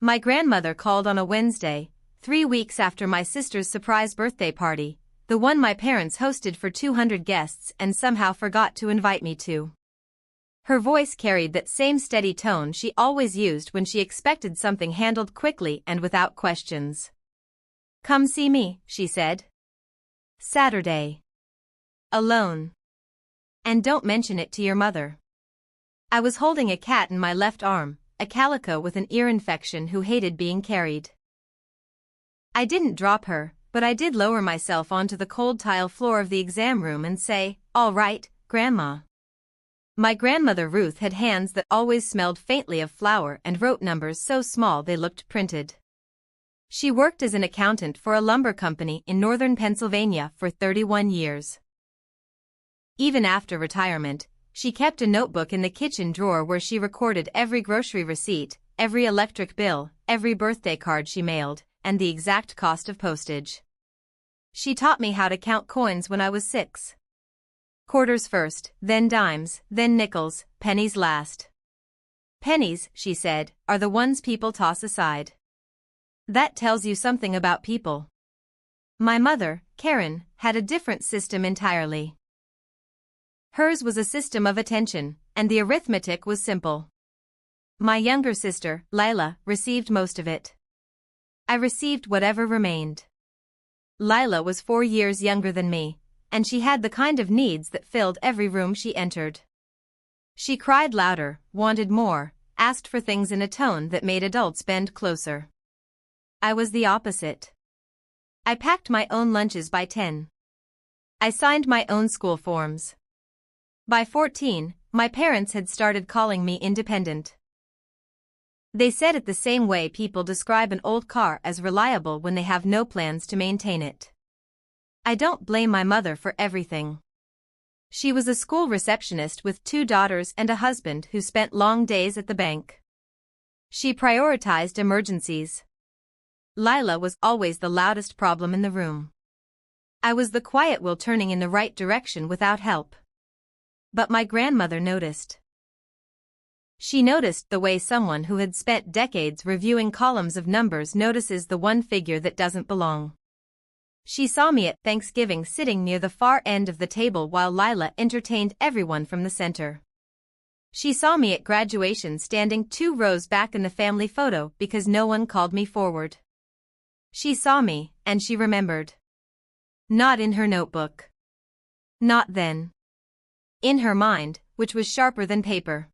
My grandmother called on a Wednesday, 3 weeks after my sister's surprise birthday party, the one my parents hosted for 200 guests and somehow forgot to invite me to. Her voice carried that same steady tone she always used when she expected something handled quickly and without questions. "Come see me," she said. "Saturday. Alone. And don't mention it to your mother." I was holding a cat in my left arm, a calico with an ear infection who hated being carried. I didn't drop her, but I did lower myself onto the cold tile floor of the exam room and say, "All right, Grandma." My grandmother Ruth had hands that always smelled faintly of flour and wrote numbers so small they looked printed. She worked as an accountant for a lumber company in northern Pennsylvania for 31 years. Even after retirement, she kept a notebook in the kitchen drawer where she recorded every grocery receipt, every electric bill, every birthday card she mailed, and the exact cost of postage. She taught me how to count coins when I was 6. Quarters first, then dimes, then nickels, pennies last. "Pennies," she said, "are the ones people toss aside. That tells you something about people." My mother, Karen, had a different system entirely. Hers was a system of attention, and the arithmetic was simple. My younger sister, Lila, received most of it. I received whatever remained. Lila was 4 years younger than me, and she had the kind of needs that filled every room she entered. She cried louder, wanted more, asked for things in a tone that made adults bend closer. I was the opposite. I packed my own lunches by 10. I signed my own school forms. By 14, my parents had started calling me independent. They said it the same way people describe an old car as reliable when they have no plans to maintain it. I don't blame my mother for everything. She was a school receptionist with 2 daughters and a husband who spent long days at the bank. She prioritized emergencies. Lila was always the loudest problem in the room. I was the quiet wheel turning in the right direction without help. But my grandmother noticed. She noticed the way someone who had spent decades reviewing columns of numbers notices the one figure that doesn't belong. She saw me at Thanksgiving sitting near the far end of the table while Lila entertained everyone from the center. She saw me at graduation standing 2 rows back in the family photo because no one called me forward. She saw me, and she remembered. Not in her notebook. Not then. In her mind, which was sharper than paper.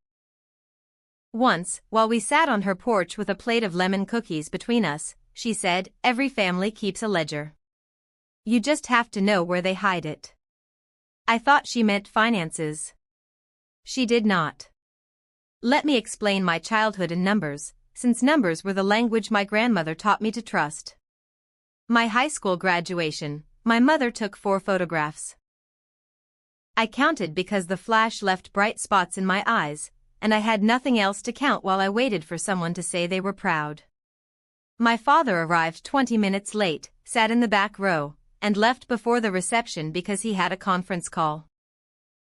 Once, while we sat on her porch with a plate of lemon cookies between us, she said, "Every family keeps a ledger. You just have to know where they hide it." I thought she meant finances. She did not. Let me explain my childhood in numbers, since numbers were the language my grandmother taught me to trust. My high school graduation, my mother took 4 photographs. I counted because the flash left bright spots in my eyes, and I had nothing else to count while I waited for someone to say they were proud. My father arrived 20 minutes late, sat in the back row, and left before the reception because he had a conference call.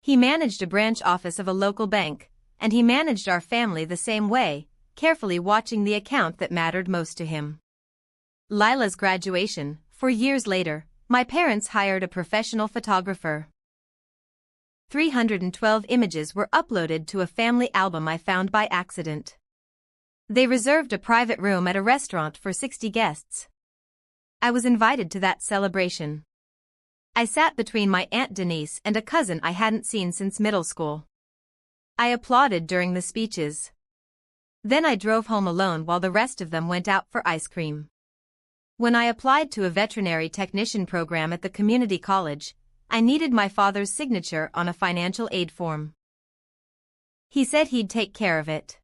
He managed a branch office of a local bank, and he managed our family the same way, carefully watching the account that mattered most to him. Lila's graduation, 4 years later, my parents hired a professional photographer. 312 images were uploaded to a family album I found by accident. They reserved a private room at a restaurant for 60 guests. I was invited to that celebration. I sat between my Aunt Denise and a cousin I hadn't seen since middle school. I applauded during the speeches. Then I drove home alone while the rest of them went out for ice cream. When I applied to a veterinary technician program at the community college, I needed my father's signature on a financial aid form. He said he'd take care of it.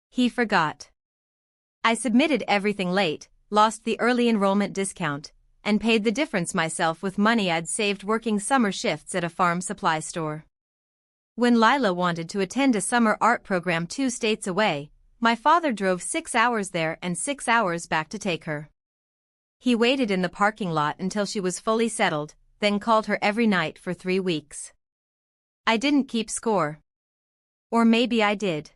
He forgot. I submitted everything late, lost the early enrollment discount, and paid the difference myself with money I'd saved working summer shifts at a farm supply store. When Lila wanted to attend a summer art program 2 states away, my father drove 6 hours there and 6 hours back to take her. He waited in the parking lot until she was fully settled, then called her every night for 3 weeks. I didn't keep score. Or maybe I did.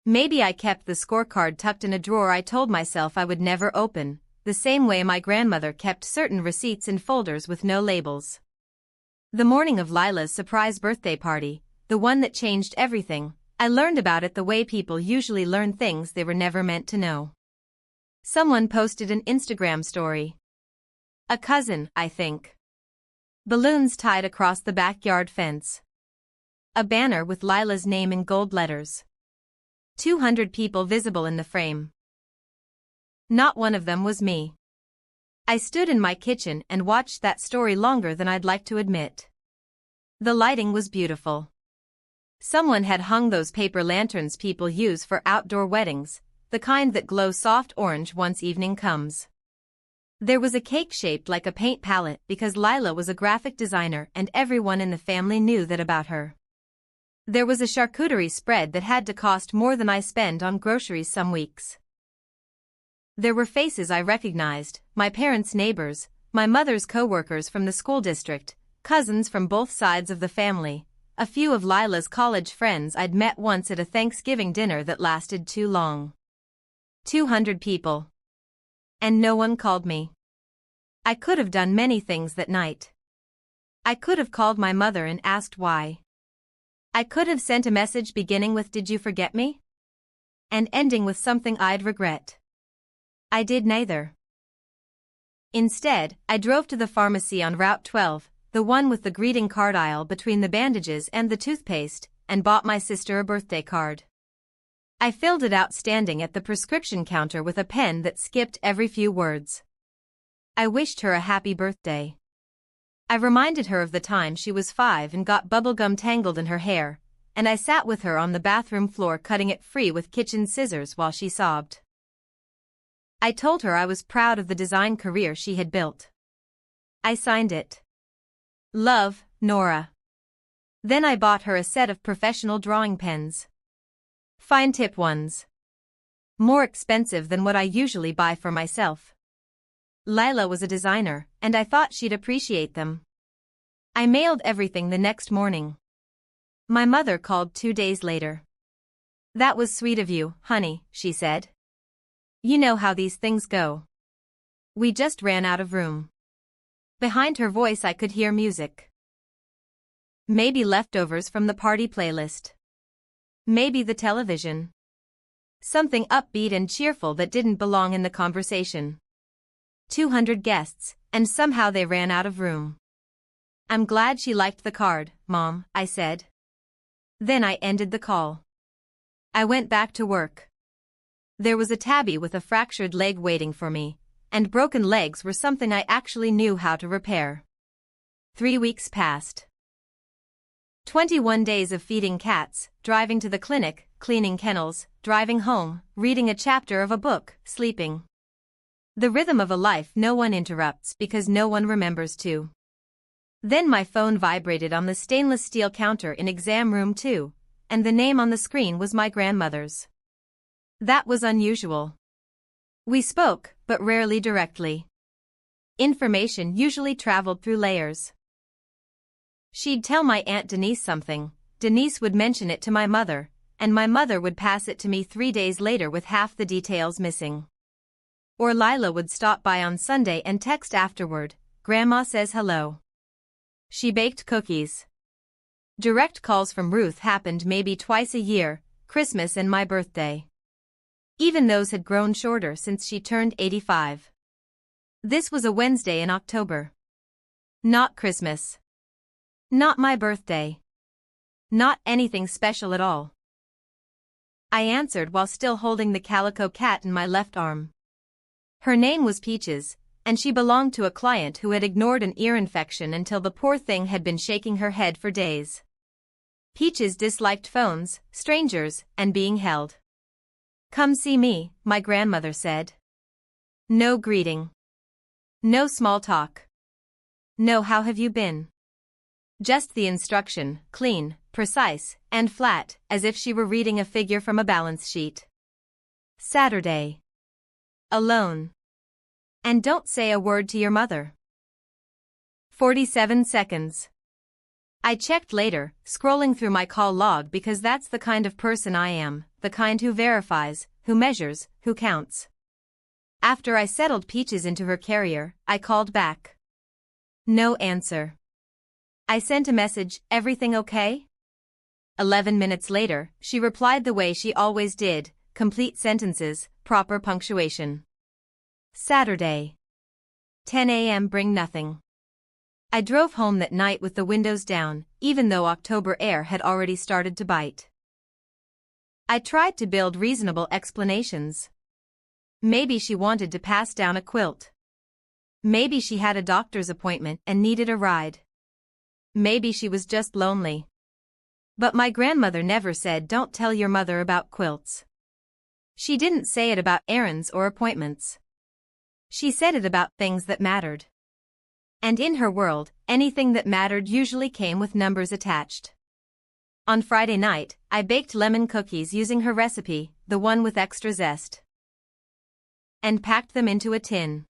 Maybe I kept the scorecard tucked in a drawer I told myself I would never open, the same way my grandmother kept certain receipts in folders with no labels. The morning of Lila's surprise birthday party, the one that changed everything, I learned about it the way people usually learn things they were never meant to know. Someone posted an Instagram story. A cousin, I think. Balloons tied across the backyard fence. A banner with Lila's name in gold letters. 200 people visible in the frame. Not one of them was me. I stood in my kitchen and watched that story longer than I'd like to admit. The lighting was beautiful. Someone had hung those paper lanterns people use for outdoor weddings, the kind that glow soft orange once evening comes. There was a cake shaped like a paint palette because Lila was a graphic designer and everyone in the family knew that about her. There was a charcuterie spread that had to cost more than I spend on groceries some weeks. There were faces I recognized, my parents' neighbors, my mother's co-workers from the school district, cousins from both sides of the family, a few of Lila's college friends I'd met once at a Thanksgiving dinner that lasted too long. 200 people. And no one called me. I could have done many things that night. I could have called my mother and asked why. I could have sent a message beginning with "Did you forget me?" and ending with something I'd regret. I did neither. Instead, I drove to the pharmacy on Route 12, the one with the greeting card aisle between the bandages and the toothpaste, and bought my sister a birthday card. I filled it out standing at the prescription counter with a pen that skipped every few words. I wished her a happy birthday. I reminded her of the time she was 5 and got bubblegum tangled in her hair, and I sat with her on the bathroom floor cutting it free with kitchen scissors while she sobbed. I told her I was proud of the design career she had built. I signed it. Love, Nora. Then I bought her a set of professional drawing pens. Fine tip ones. More expensive than what I usually buy for myself. Lila was a designer, and I thought she'd appreciate them. I mailed everything the next morning. My mother called 2 days later. "That was sweet of you, honey," she said. "You know how these things go. We just ran out of room." Behind her voice I could hear music. Maybe leftovers from the party playlist. Maybe the television. Something upbeat and cheerful that didn't belong in the conversation. 200 guests, and somehow they ran out of room. "I'm glad she liked the card, Mom," I said. Then I ended the call. I went back to work. There was a tabby with a fractured leg waiting for me, and broken legs were something I actually knew how to repair. 3 weeks passed. 21 days of feeding cats, driving to the clinic, cleaning kennels, driving home, reading a chapter of a book, sleeping. The rhythm of a life no one interrupts because no one remembers to. Then my phone vibrated on the stainless steel counter in exam room 2, and the name on the screen was my grandmother's. That was unusual. We spoke, but rarely directly. Information usually traveled through layers. She'd tell my Aunt Denise something, Denise would mention it to my mother, and my mother would pass it to me 3 days later with half the details missing. Or Lila would stop by on Sunday and text afterward, "Grandma says hello." She baked cookies. Direct calls from Ruth happened maybe twice a year, Christmas and my birthday. Even those had grown shorter since she turned 85. This was a Wednesday in October. Not Christmas. Not my birthday. Not anything special at all. I answered while still holding the calico cat in my left arm. Her name was Peaches, and she belonged to a client who had ignored an ear infection until the poor thing had been shaking her head for days. Peaches disliked phones, strangers, and being held. "Come see me," my grandmother said. No greeting. No small talk. No "how have you been?" Just the instruction, clean, precise, and flat, as if she were reading a figure from a balance sheet. Saturday. Alone. And don't say a word to your mother. 47 seconds. I checked later, scrolling through my call log because that's the kind of person I am, the kind who verifies, who measures, who counts. After I settled Peaches into her carrier, I called back. No answer. I sent a message, everything okay? 11 minutes later, she replied the way she always did, complete sentences, proper punctuation. Saturday. 10 a.m. bring nothing. I drove home that night with the windows down, even though October air had already started to bite. I tried to build reasonable explanations. Maybe she wanted to pass down a quilt. Maybe she had a doctor's appointment and needed a ride. Maybe she was just lonely. But my grandmother never said don't tell your mother about quilts. She didn't say it about errands or appointments. She said it about things that mattered. And in her world, anything that mattered usually came with numbers attached. On Friday night, I baked lemon cookies using her recipe, the one with extra zest, and packed them into a tin.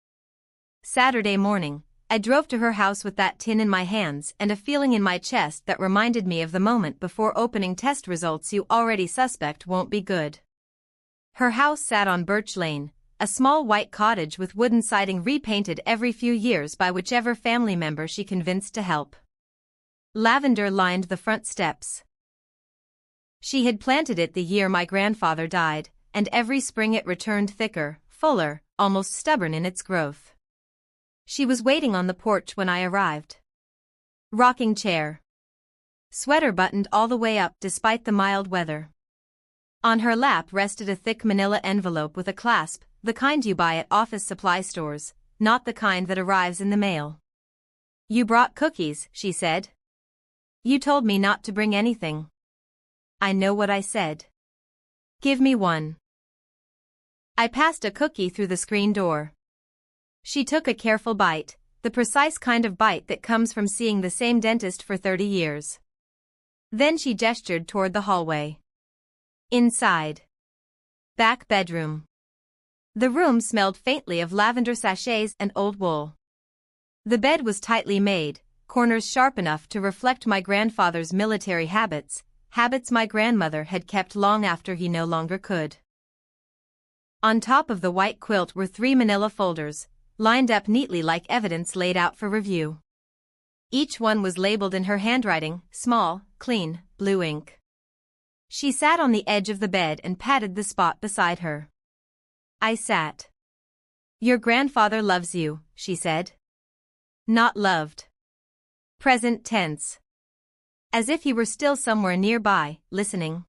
Saturday morning, I drove to her house with that tin in my hands and a feeling in my chest that reminded me of the moment before opening test results you already suspect won't be good. Her house sat on Birch Lane, a small white cottage with wooden siding repainted every few years by whichever family member she convinced to help. Lavender lined the front steps. She had planted it the year my grandfather died, and every spring it returned thicker, fuller, almost stubborn in its growth. She was waiting on the porch when I arrived. Rocking chair. Sweater buttoned all the way up despite the mild weather. On her lap rested a thick manila envelope with a clasp, the kind you buy at office supply stores, not the kind that arrives in the mail. You brought cookies, she said. You told me not to bring anything. I know what I said. Give me one. I passed a cookie through the screen door. She took a careful bite, the precise kind of bite that comes from seeing the same dentist for 30 years. Then she gestured toward the hallway. Inside. Back bedroom. The room smelled faintly of lavender sachets and old wool. The bed was tightly made, corners sharp enough to reflect my grandfather's military habits, habits my grandmother had kept long after he no longer could. On top of the white quilt were 3 manila folders, lined up neatly like evidence laid out for review. Each one was labeled in her handwriting, small, clean, blue ink. She sat on the edge of the bed and patted the spot beside her. I sat. Your grandfather loves you, she said. Not loved. Present tense. As if he were still somewhere nearby, listening.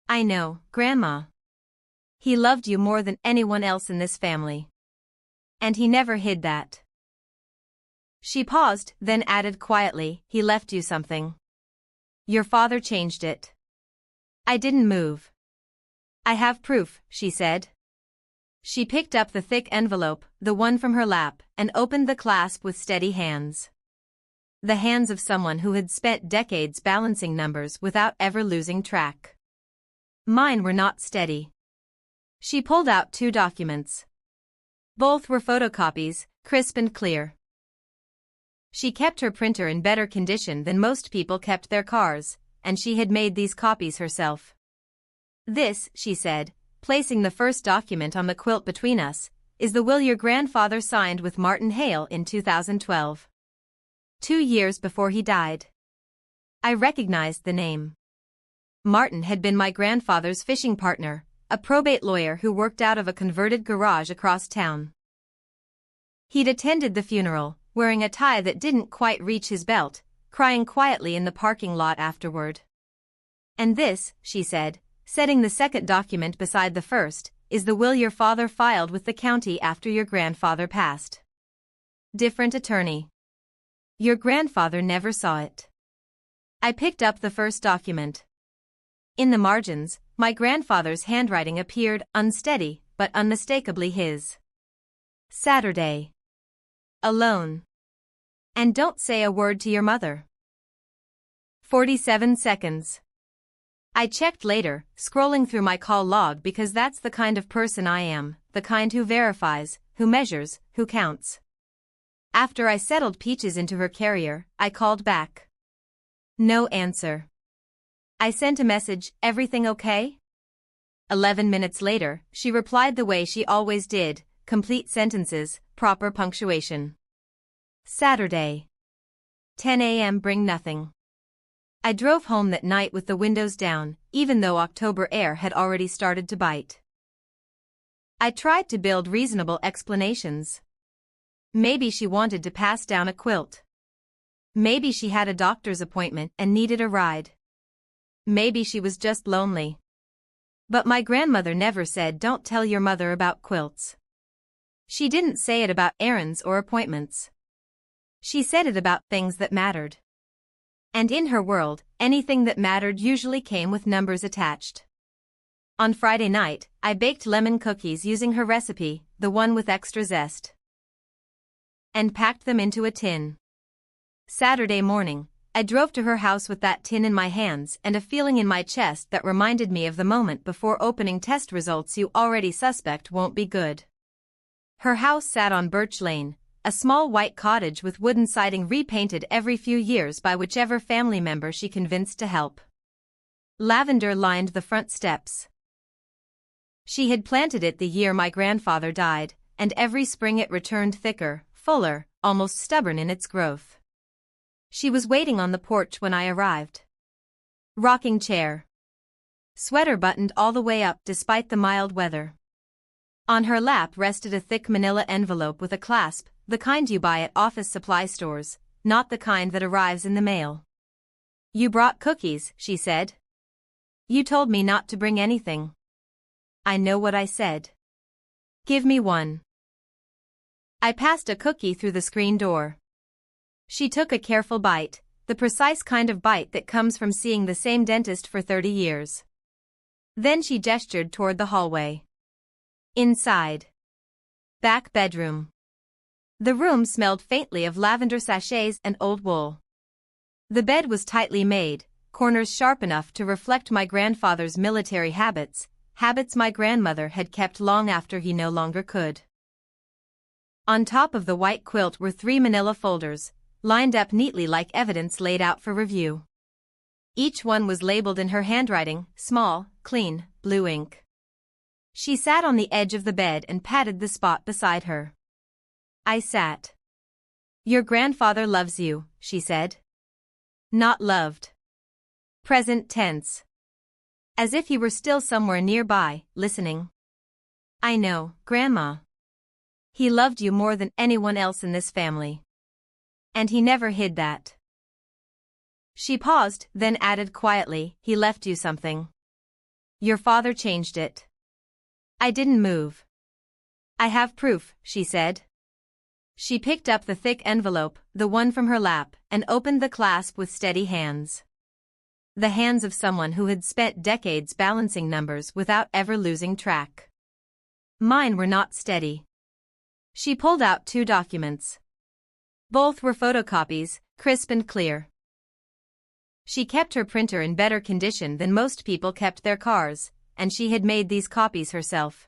I know, Grandma. He loved you more than anyone else in this family. And he never hid that. She paused, then added quietly, he left you something. Your father changed it. I didn't move. I have proof, she said. She picked up the thick envelope, the one from her lap, and opened the clasp with steady hands. The hands of someone who had spent decades balancing numbers without ever losing track. Mine were not steady. She pulled out 2 documents. Both were photocopies, crisp and clear. She kept her printer in better condition than most people kept their cars, and she had made these copies herself. This, she said, placing the first document on the quilt between us, is the will your grandfather signed with Martin Hale in 2012. 2 years before he died. I recognized the name. Martin had been my grandfather's fishing partner, a probate lawyer who worked out of a converted garage across town. He'd attended the funeral, wearing a tie that didn't quite reach his belt, crying quietly in the parking lot afterward. And this, she said, setting the second document beside the first, is the will your father filed with the county after your grandfather passed. Different attorney. Your grandfather never saw it. I picked up the first document. In the margins, my grandfather's handwriting appeared, unsteady, but unmistakably his. Saturday. Alone. And don't say a word to your mother. 47 seconds. I checked later, scrolling through my call log because that's the kind of person I am, the kind who verifies, who measures, who counts. After I settled Peaches into her carrier, I called back. No answer. I sent a message, everything okay? 11 minutes later, she replied the way she always did, complete sentences, proper punctuation. Saturday. 10 a.m. bring nothing. I drove home that night with the windows down, even though October air had already started to bite. I tried to build reasonable explanations. Maybe she wanted to pass down a quilt. Maybe she had a doctor's appointment and needed a ride. Maybe she was just lonely. But my grandmother never said don't tell your mother about quilts. She didn't say it about errands or appointments. She said it about things that mattered. And in her world, anything that mattered usually came with numbers attached. On Friday night, I baked lemon cookies using her recipe, the one with extra zest, and packed them into a tin. Saturday morning, I drove to her house with that tin in my hands and a feeling in my chest that reminded me of the moment before opening test results you already suspect won't be good. Her house sat on Birch Lane, a small white cottage with wooden siding repainted every few years by whichever family member she convinced to help. Lavender lined the front steps. She had planted it the year my grandfather died, and every spring it returned thicker, fuller, almost stubborn in its growth. She was waiting on the porch when I arrived. Rocking chair. Sweater buttoned all the way up despite the mild weather. On her lap rested a thick manila envelope with a clasp, the kind you buy at office supply stores, not the kind that arrives in the mail. You brought cookies, she said. You told me not to bring anything. I know what I said. Give me one. I passed a cookie through the screen door. She took a careful bite, the precise kind of bite that comes from seeing the same dentist for 30 years. Then she gestured toward the hallway. Inside. Back bedroom. The room smelled faintly of lavender sachets and old wool. The bed was tightly made, corners sharp enough to reflect my grandfather's military habits, habits my grandmother had kept long after he no longer could. On top of the white quilt were 3 manila folders, lined up neatly like evidence laid out for review. Each one was labeled in her handwriting, small, clean, blue ink. She sat on the edge of the bed and patted the spot beside her. I sat. Your grandfather loves you, she said. Not loved. Present tense. As if he were still somewhere nearby, listening. I know, Grandma. He loved you more than anyone else in this family. And he never hid that. She paused, then added quietly, he left you something. Your father changed it. I didn't move. I have proof, she said. She picked up the thick envelope, the one from her lap, and opened the clasp with steady hands. The hands of someone who had spent decades balancing numbers without ever losing track. Mine were not steady. She pulled out 2 documents. Both were photocopies, crisp and clear. She kept her printer in better condition than most people kept their cars, and she had made these copies herself.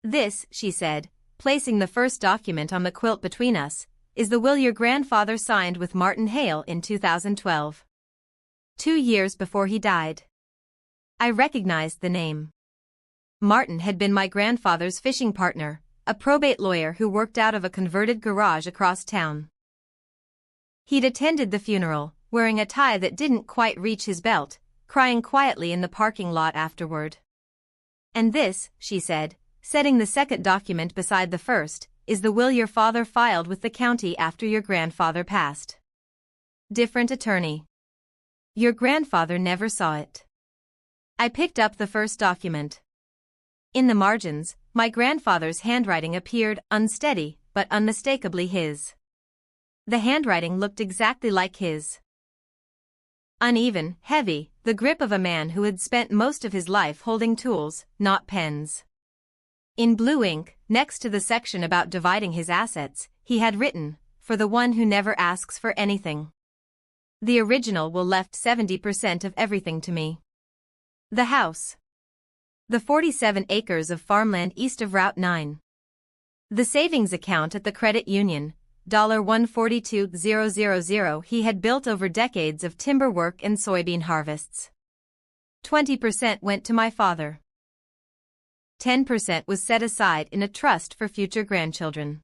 This, she said, placing the first document on the quilt between us, is the will your grandfather signed with Martin Hale in 2012. 2 years before he died. I recognized the name. Martin had been my grandfather's fishing partner, a probate lawyer who worked out of a converted garage across town. He'd attended the funeral, wearing a tie that didn't quite reach his belt, crying quietly in the parking lot afterward. And this, she said, setting the second document beside the first, is the will your father filed with the county after your grandfather passed. Different attorney. Your grandfather never saw it. I picked up the first document. In the margins, my grandfather's handwriting appeared, unsteady, but unmistakably his. The handwriting looked exactly like his. Uneven, heavy, the grip of a man who had spent most of his life holding tools, not pens. In blue ink, next to the section about dividing his assets, he had written, for the one who never asks for anything. The original will left 70% of everything to me. The house. The 47 acres of farmland east of Route 9. The savings account at the credit union, $142,000 he had built over decades of timber work and soybean harvests. 20% went to my father. 10% was set aside in a trust for future grandchildren.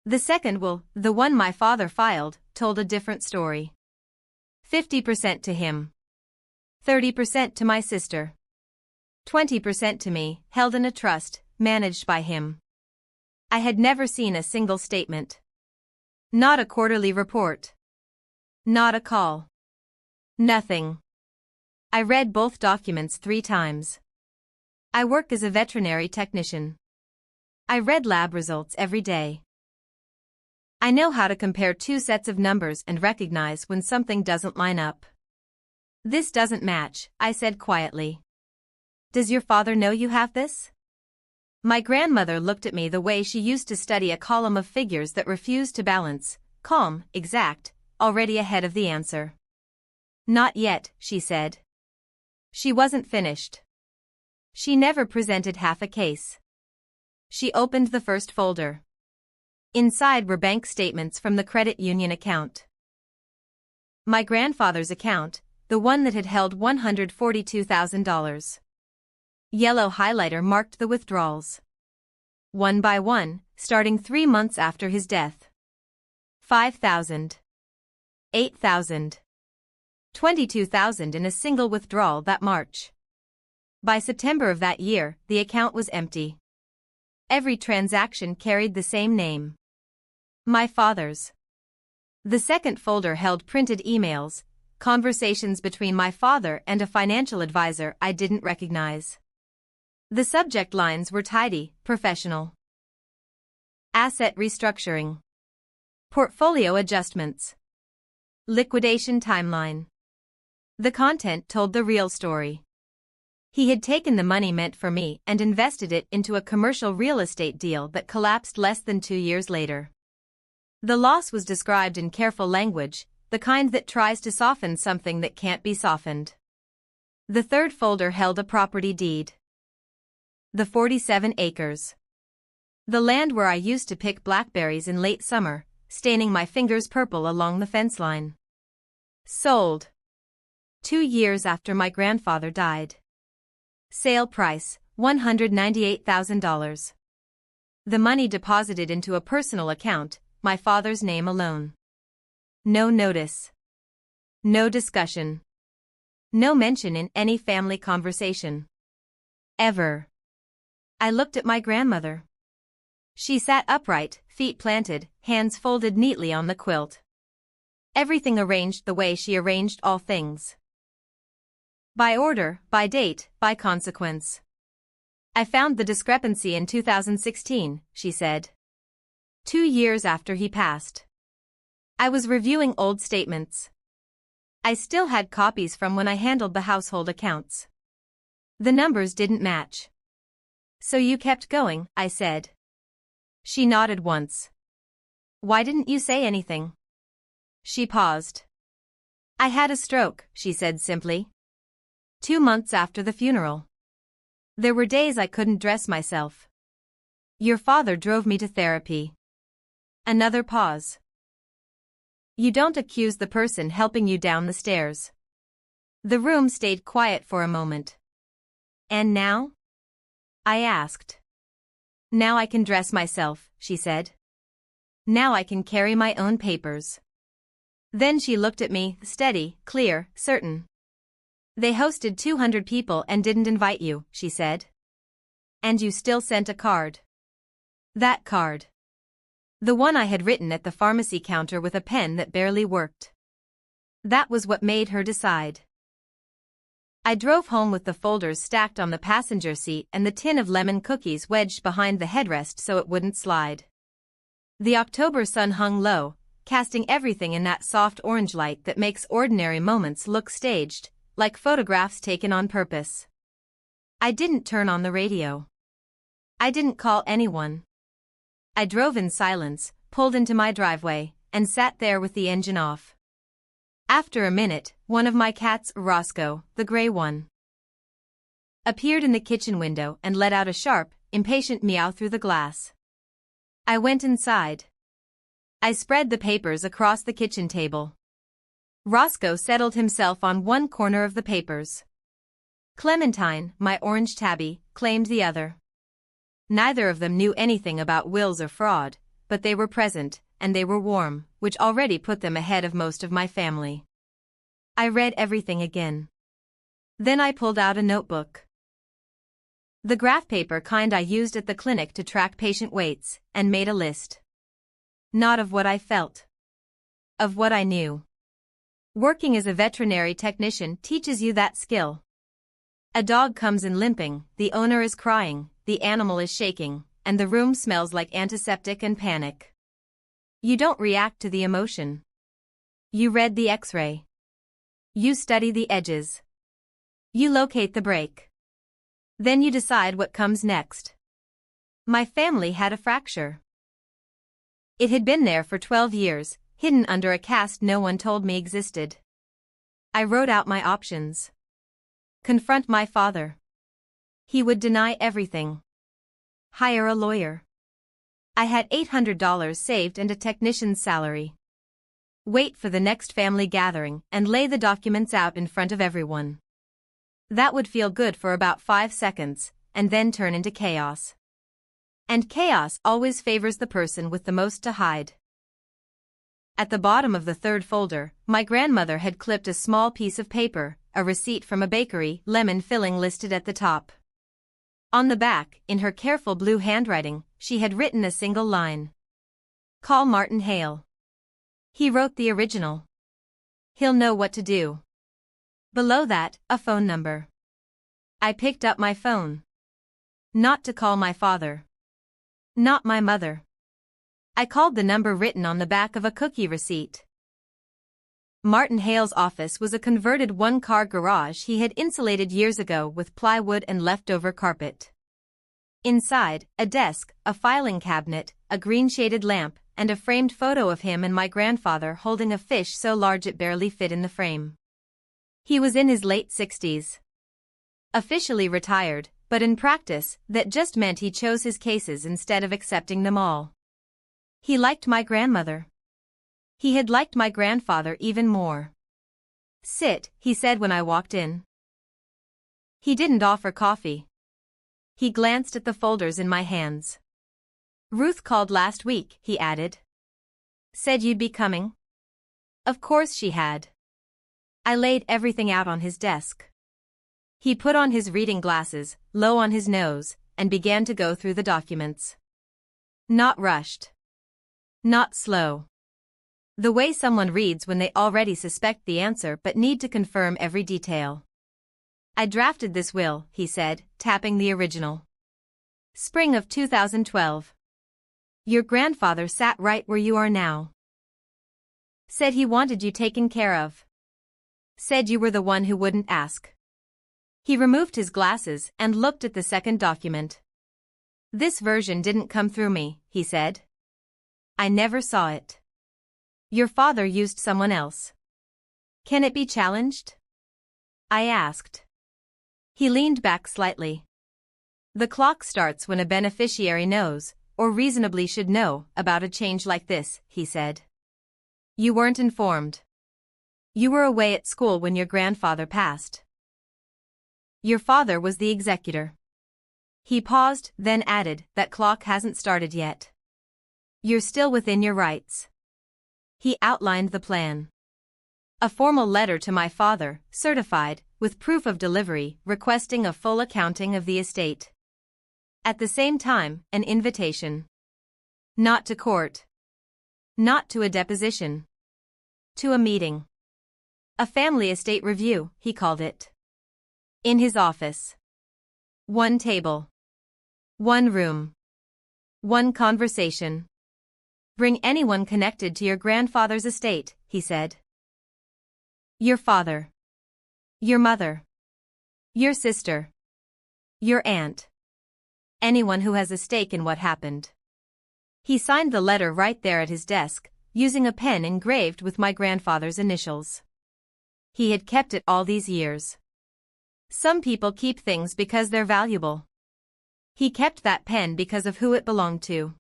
The second will, the one my father filed, told a different story. 50% to him. 30% to my sister. 20% to me, held in a trust, managed by him. I had never seen a single statement. Not a quarterly report. Not a call. Nothing. I read both documents 3 times. I work as a veterinary technician. I read lab results every day. I know how to compare 2 sets of numbers and recognize when something doesn't line up. This doesn't match, I said quietly. Does your father know you have this? My grandmother looked at me the way she used to study a column of figures that refused to balance, calm, exact, already ahead of the answer. Not yet, she said. She wasn't finished. She never presented half a case. She opened the first folder. Inside were bank statements from the credit union account. My grandfather's account, the one that had held $142,000. Yellow highlighter marked the withdrawals. One by one, starting 3 months after his death. $5,000. $8,000. $22,000 in a single withdrawal that March. By September of that year, the account was empty. Every transaction carried the same name. My father's. The second folder held printed emails, conversations between my father and a financial advisor I didn't recognize. The subject lines were tidy, professional. Asset restructuring. Portfolio adjustments. Liquidation timeline. The content told the real story. He had taken the money meant for me and invested it into a commercial real estate deal that collapsed less than 2 years later. The loss was described in careful language, the kind that tries to soften something that can't be softened. The third folder held a property deed. The 47 acres. The land where I used to pick blackberries in late summer, staining my fingers purple along the fence line. Sold. 2 years after my grandfather died. Sale price, $198,000. The money deposited into a personal account, my father's name alone. No notice. No discussion. No mention in any family conversation. Ever. I looked at my grandmother. She sat upright, feet planted, hands folded neatly on the quilt. Everything arranged the way she arranged all things. By order, by date, by consequence. I found the discrepancy in 2016, she said. 2 years after he passed. I was reviewing old statements. I still had copies from when I handled the household accounts. The numbers didn't match. So you kept going, I said. She nodded once. Why didn't you say anything? She paused. I had a stroke, she said simply. 2 months after the funeral. There were days I couldn't dress myself. Your father drove me to therapy. Another pause. You don't accuse the person helping you down the stairs. The room stayed quiet for a moment. And now? I asked. Now I can dress myself, she said. Now I can carry my own papers. Then she looked at me, steady, clear, certain. They hosted 200 people and didn't invite you, she said. And you still sent a card. That card. The one I had written at the pharmacy counter with a pen that barely worked. That was what made her decide. I drove home with the folders stacked on the passenger seat and the tin of lemon cookies wedged behind the headrest so it wouldn't slide. The October sun hung low, casting everything in that soft orange light that makes ordinary moments look staged, like photographs taken on purpose. I didn't turn on the radio. I didn't call anyone. I drove in silence, pulled into my driveway, and sat there with the engine off. After a minute, one of my cats, Roscoe, the gray one, appeared in the kitchen window and let out a sharp, impatient meow through the glass. I went inside. I spread the papers across the kitchen table. Roscoe settled himself on one corner of the papers. Clementine, my orange tabby, claimed the other. Neither of them knew anything about wills or fraud, but they were present, and they were warm, which already put them ahead of most of my family. I read everything again. Then I pulled out a notebook. The graph paper kind I used at the clinic to track patient weights, and made a list. Not of what I felt. Of what I knew. Working as a veterinary technician teaches you that skill. A dog comes in limping, the owner is crying, the animal is shaking, and the room smells like antiseptic and panic. You don't react to the emotion. You read the X-ray. You study the edges. You locate the break. Then you decide what comes next. My family had a fracture. It had been there for 12 years, hidden under a cast no one told me existed. I wrote out my options. Confront my father. He would deny everything. Hire a lawyer. I had $800 saved and a technician's salary. Wait for the next family gathering and lay the documents out in front of everyone. That would feel good for about 5 seconds, and then turn into chaos. And chaos always favors the person with the most to hide. At the bottom of the third folder, my grandmother had clipped a small piece of paper, a receipt from a bakery, lemon filling listed at the top. On the back, in her careful blue handwriting, she had written a single line. Call Martin Hale. He wrote the original. He'll know what to do. Below that, a phone number. I picked up my phone. Not to call my father. Not my mother. I called the number written on the back of a cookie receipt. Martin Hale's office was a converted one-car garage he had insulated years ago with plywood and leftover carpet. Inside, a desk, a filing cabinet, a green-shaded lamp, and a framed photo of him and my grandfather holding a fish so large it barely fit in the frame. He was in his late 60s. Officially retired, but in practice, that just meant he chose his cases instead of accepting them all. He liked my grandmother. He had liked my grandfather even more. Sit, he said when I walked in. He didn't offer coffee. He glanced at the folders in my hands. Ruth called last week, he added. Said you'd be coming? Of course she had. I laid everything out on his desk. He put on his reading glasses, low on his nose, and began to go through the documents. Not rushed. Not slow. The way someone reads when they already suspect the answer but need to confirm every detail. I drafted this will, he said, tapping the original. Spring of 2012. Your grandfather sat right where you are now. Said he wanted you taken care of. Said you were the one who wouldn't ask. He removed his glasses and looked at the second document. This version didn't come through me, he said. I never saw it. Your father used someone else. Can it be challenged? I asked. He leaned back slightly. The clock starts when a beneficiary knows, or reasonably should know, about a change like this, he said. You weren't informed. You were away at school when your grandfather passed. Your father was the executor. He paused, then added, that clock hasn't started yet. You're still within your rights. He outlined the plan. A formal letter to my father, certified, with proof of delivery, requesting a full accounting of the estate. At the same time, an invitation. Not to court. Not to a deposition. To a meeting. A family estate review, he called it. In his office. One table. One room. One conversation. Bring anyone connected to your grandfather's estate, he said. Your father. Your mother. Your sister. Your aunt. Anyone who has a stake in what happened. He signed the letter right there at his desk, using a pen engraved with my grandfather's initials. He had kept it all these years. Some people keep things because they're valuable. He kept that pen because of who it belonged to.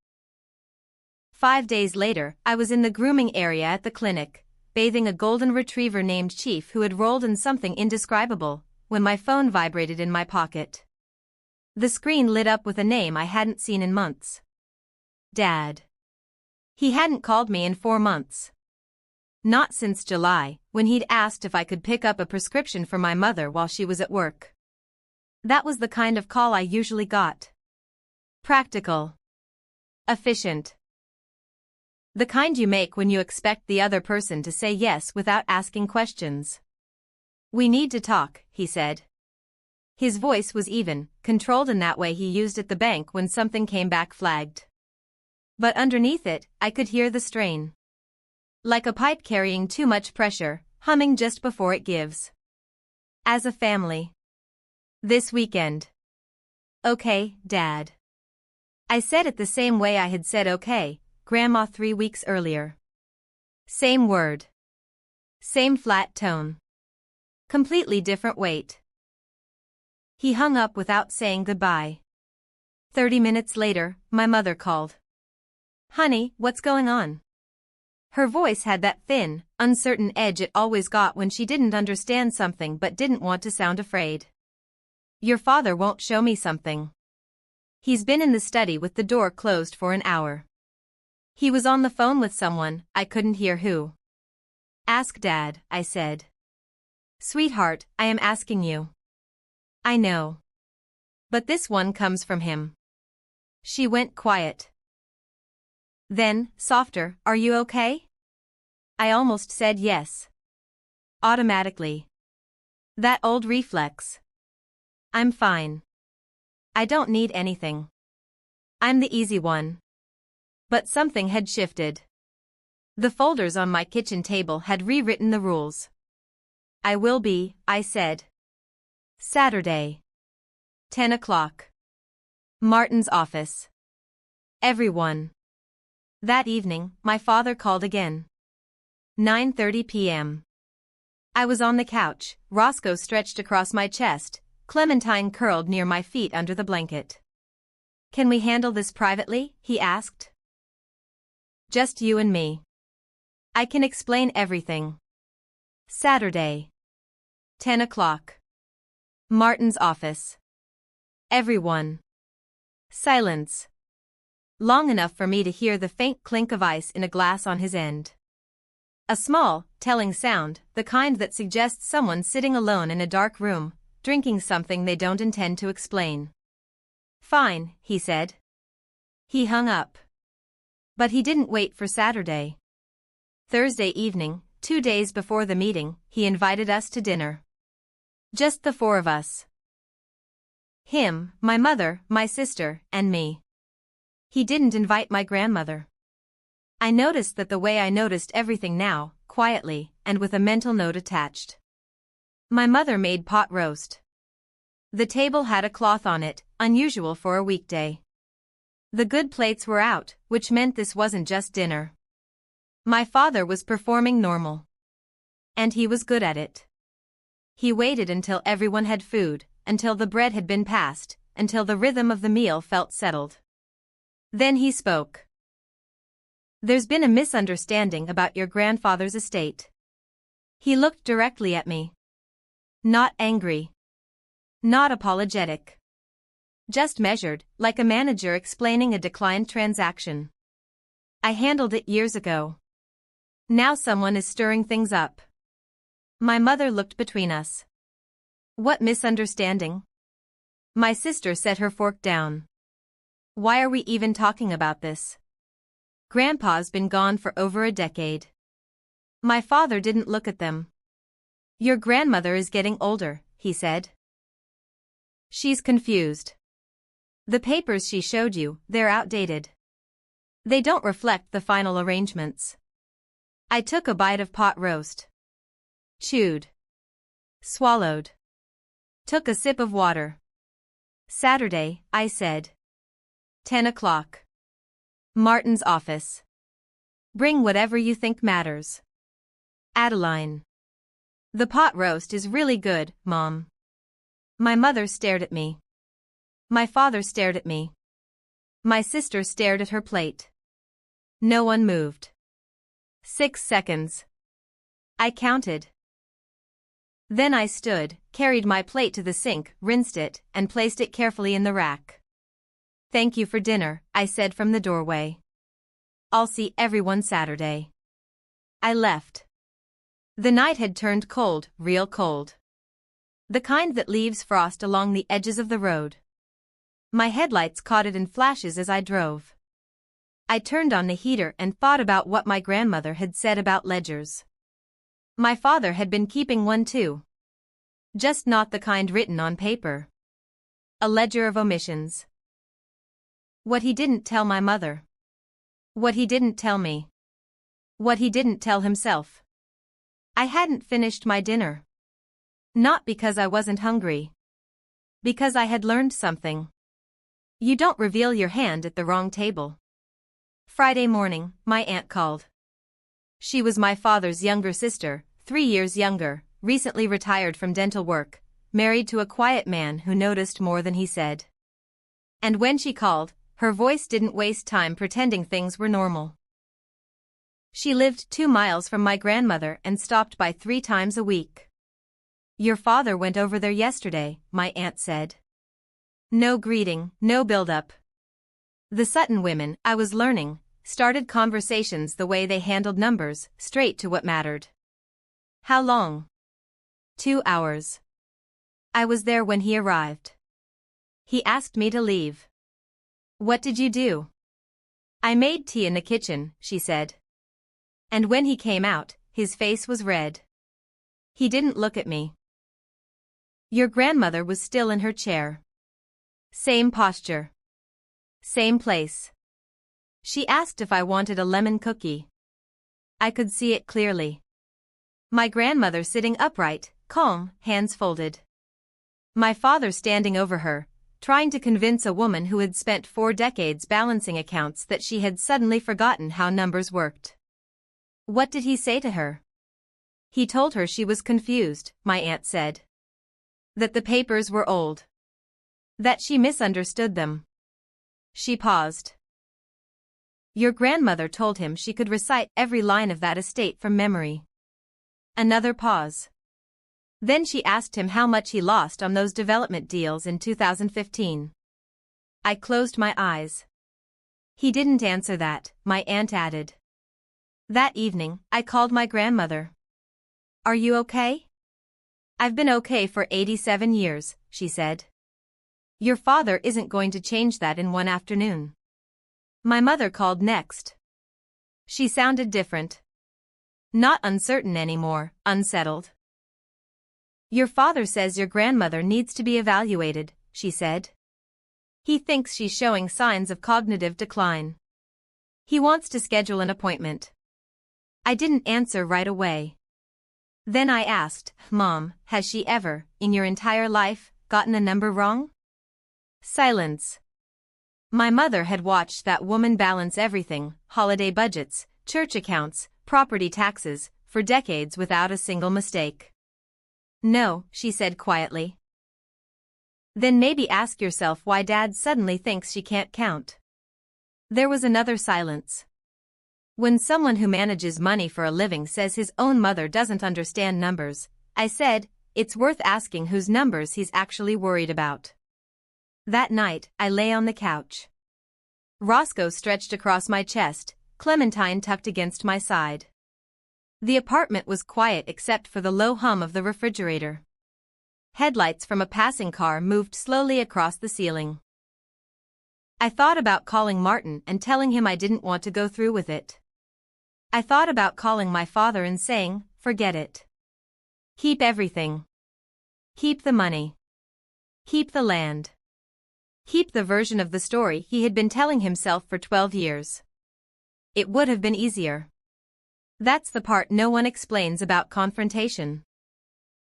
5 days later, I was in the grooming area at the clinic, bathing a golden retriever named Chief who had rolled in something indescribable, when my phone vibrated in my pocket. The screen lit up with a name I hadn't seen in months. Dad. He hadn't called me in 4 months. Not since July, when he'd asked if I could pick up a prescription for my mother while she was at work. That was the kind of call I usually got. Practical. Efficient. The kind you make when you expect the other person to say yes without asking questions. "We need to talk," he said. His voice was even, controlled in that way he used at the bank when something came back flagged. But underneath it, I could hear the strain. Like a pipe carrying too much pressure, humming just before it gives. "As a family. This weekend." "Okay, Dad." I said it the same way I had said okay, Grandma 3 weeks earlier. Same word. Same flat tone. Completely different weight. He hung up without saying goodbye. 30 minutes later, my mother called. "Honey, what's going on?" Her voice had that thin, uncertain edge it always got when she didn't understand something but didn't want to sound afraid. "Your father won't show me something. He's been in the study with the door closed for an hour. He was on the phone with someone, I couldn't hear who." "Ask Dad," I said. "Sweetheart, I am asking you." "I know. But this one comes from him." She went quiet. Then, softer, "Are you okay?" I almost said yes. Automatically. That old reflex. "I'm fine. I don't need anything. I'm the easy one." But something had shifted. The folders on my kitchen table had rewritten the rules. "I will be," I said. Saturday. 10 o'clock. Martin's office. Everyone. That evening, my father called again. 9:30 p.m. I was on the couch, Roscoe stretched across my chest, Clementine curled near my feet under the blanket. "Can we handle this privately?" he asked. "Just you and me. I can explain everything." Saturday. 10 o'clock. Martin's office. Everyone. Silence. Long enough for me to hear the faint clink of ice in a glass on his end. A small, telling sound, the kind that suggests someone sitting alone in a dark room, drinking something they don't intend to explain. "Fine," he said. He hung up. But he didn't wait for Saturday. Thursday evening, 2 days before the meeting, he invited us to dinner. Just the 4 of us. Him, my mother, my sister, and me. He didn't invite my grandmother. I noticed that the way I noticed everything now, quietly, and with a mental note attached. My mother made pot roast. The table had a cloth on it, unusual for a weekday. The good plates were out, which meant this wasn't just dinner. My father was performing normal. And he was good at it. He waited until everyone had food, until the bread had been passed, until the rhythm of the meal felt settled. Then he spoke. "There's been a misunderstanding about your grandfather's estate." He looked directly at me. Not angry. Not apologetic. Just measured, like a manager explaining a declined transaction. "I handled it years ago. Now someone is stirring things up." My mother looked between us. "What misunderstanding?" My sister set her fork down. "Why are we even talking about this? Grandpa's been gone for over a decade." My father didn't look at them. "Your grandmother is getting older," he said. "She's confused. The papers she showed you, they're outdated. They don't reflect the final arrangements." I took a bite of pot roast. Chewed. Swallowed. Took a sip of water. "Saturday," I said. 10 o'clock. Martin's office. "Bring whatever you think matters." Adeline. "The pot roast is really good, Mom." My mother stared at me. My father stared at me. My sister stared at her plate. No one moved. 6 seconds. I counted. Then I stood, carried my plate to the sink, rinsed it, and placed it carefully in the rack. "Thank you for dinner," I said from the doorway. "I'll see everyone Saturday." I left. The night had turned cold, real cold. The kind that leaves frost along the edges of the road. My headlights caught it in flashes as I drove. I turned on the heater and thought about what my grandmother had said about ledgers. My father had been keeping one too. Just not the kind written on paper. A ledger of omissions. What he didn't tell my mother. What he didn't tell me. What he didn't tell himself. I hadn't finished my dinner. Not because I wasn't hungry. Because I had learned something. You don't reveal your hand at the wrong table. Friday morning, my aunt called. She was my father's younger sister, 3 years younger, recently retired from dental work, married to a quiet man who noticed more than he said. And when she called, her voice didn't waste time pretending things were normal. She lived 2 miles from my grandmother and stopped by 3 times a week. "Your father went over there yesterday," my aunt said. No greeting, no build-up. The Sutton women, I was learning, started conversations the way they handled numbers, straight to what mattered. "How long?" 2 hours. I was there when he arrived. He asked me to leave. "What did you do?" "I made tea in the kitchen," she said. And when he came out, his face was red. He didn't look at me. Your grandmother was still in her chair. Same posture. Same place. She asked if I wanted a lemon cookie. I could see it clearly. My grandmother sitting upright, calm, hands folded. My father standing over her, trying to convince a woman who had spent 4 decades balancing accounts that she had suddenly forgotten how numbers worked. What did he say to her? He told her she was confused, my aunt said. That the papers were old. That she misunderstood them. She paused. Your grandmother told him she could recite every line of that estate from memory. Another pause. Then she asked him how much he lost on those development deals in 2015. I closed my eyes. He didn't answer that, my aunt added. That evening, I called my grandmother. "Are you okay?" "I've been okay for 87 years, she said. "Your father isn't going to change that in one afternoon." My mother called next. She sounded different. Not uncertain anymore, unsettled. "Your father says your grandmother needs to be evaluated," she said. "He thinks she's showing signs of cognitive decline. He wants to schedule an appointment." I didn't answer right away. Then I asked, "Mom, has she ever, in your entire life, gotten a number wrong?" Silence. My mother had watched that woman balance everything, holiday budgets, church accounts, property taxes, for decades without a single mistake. "No," she said quietly. "Then maybe ask yourself why Dad suddenly thinks she can't count." There was another silence. When someone who manages money for a living says his own mother doesn't understand numbers, I said, it's worth asking whose numbers he's actually worried about. That night, I lay on the couch. Roscoe stretched across my chest, Clementine tucked against my side. The apartment was quiet except for the low hum of the refrigerator. Headlights from a passing car moved slowly across the ceiling. I thought about calling Martin and telling him I didn't want to go through with it. I thought about calling my father and saying, forget it. Keep everything. Keep the money. Keep the land. Keep the version of the story he had been telling himself for 12 years. It would have been easier. That's the part no one explains about confrontation.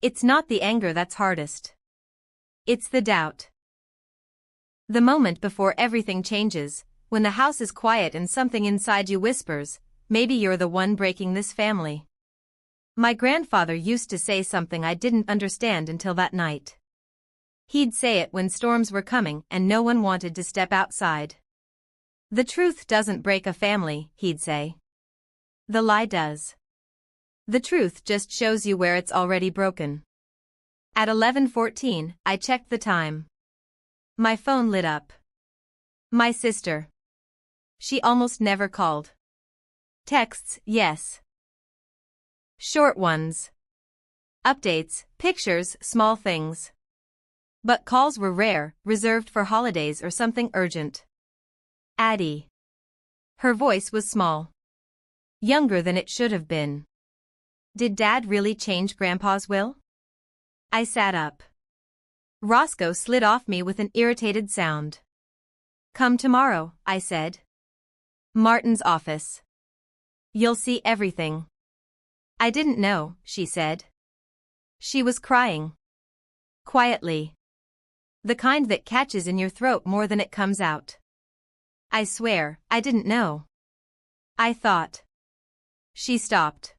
It's not the anger that's hardest. It's the doubt. The moment before everything changes, when the house is quiet and something inside you whispers, maybe you're the one breaking this family. My grandfather used to say something I didn't understand until that night. He'd say it when storms were coming and no one wanted to step outside. The truth doesn't break a family, he'd say. The lie does. The truth just shows you where it's already broken. At 11:14, I checked the time. My phone lit up. My sister. She almost never called. Texts, yes. Short ones. Updates, pictures, small things. But calls were rare, reserved for holidays or something urgent. Addie. Her voice was small. Younger than it should have been. Did Dad really change Grandpa's will? I sat up. Roscoe slid off me with an irritated sound. Come tomorrow, I said. Martin's office. You'll see everything. I didn't know, she said. She was crying. Quietly. The kind that catches in your throat more than it comes out. I swear, I didn't know. I thought. She stopped.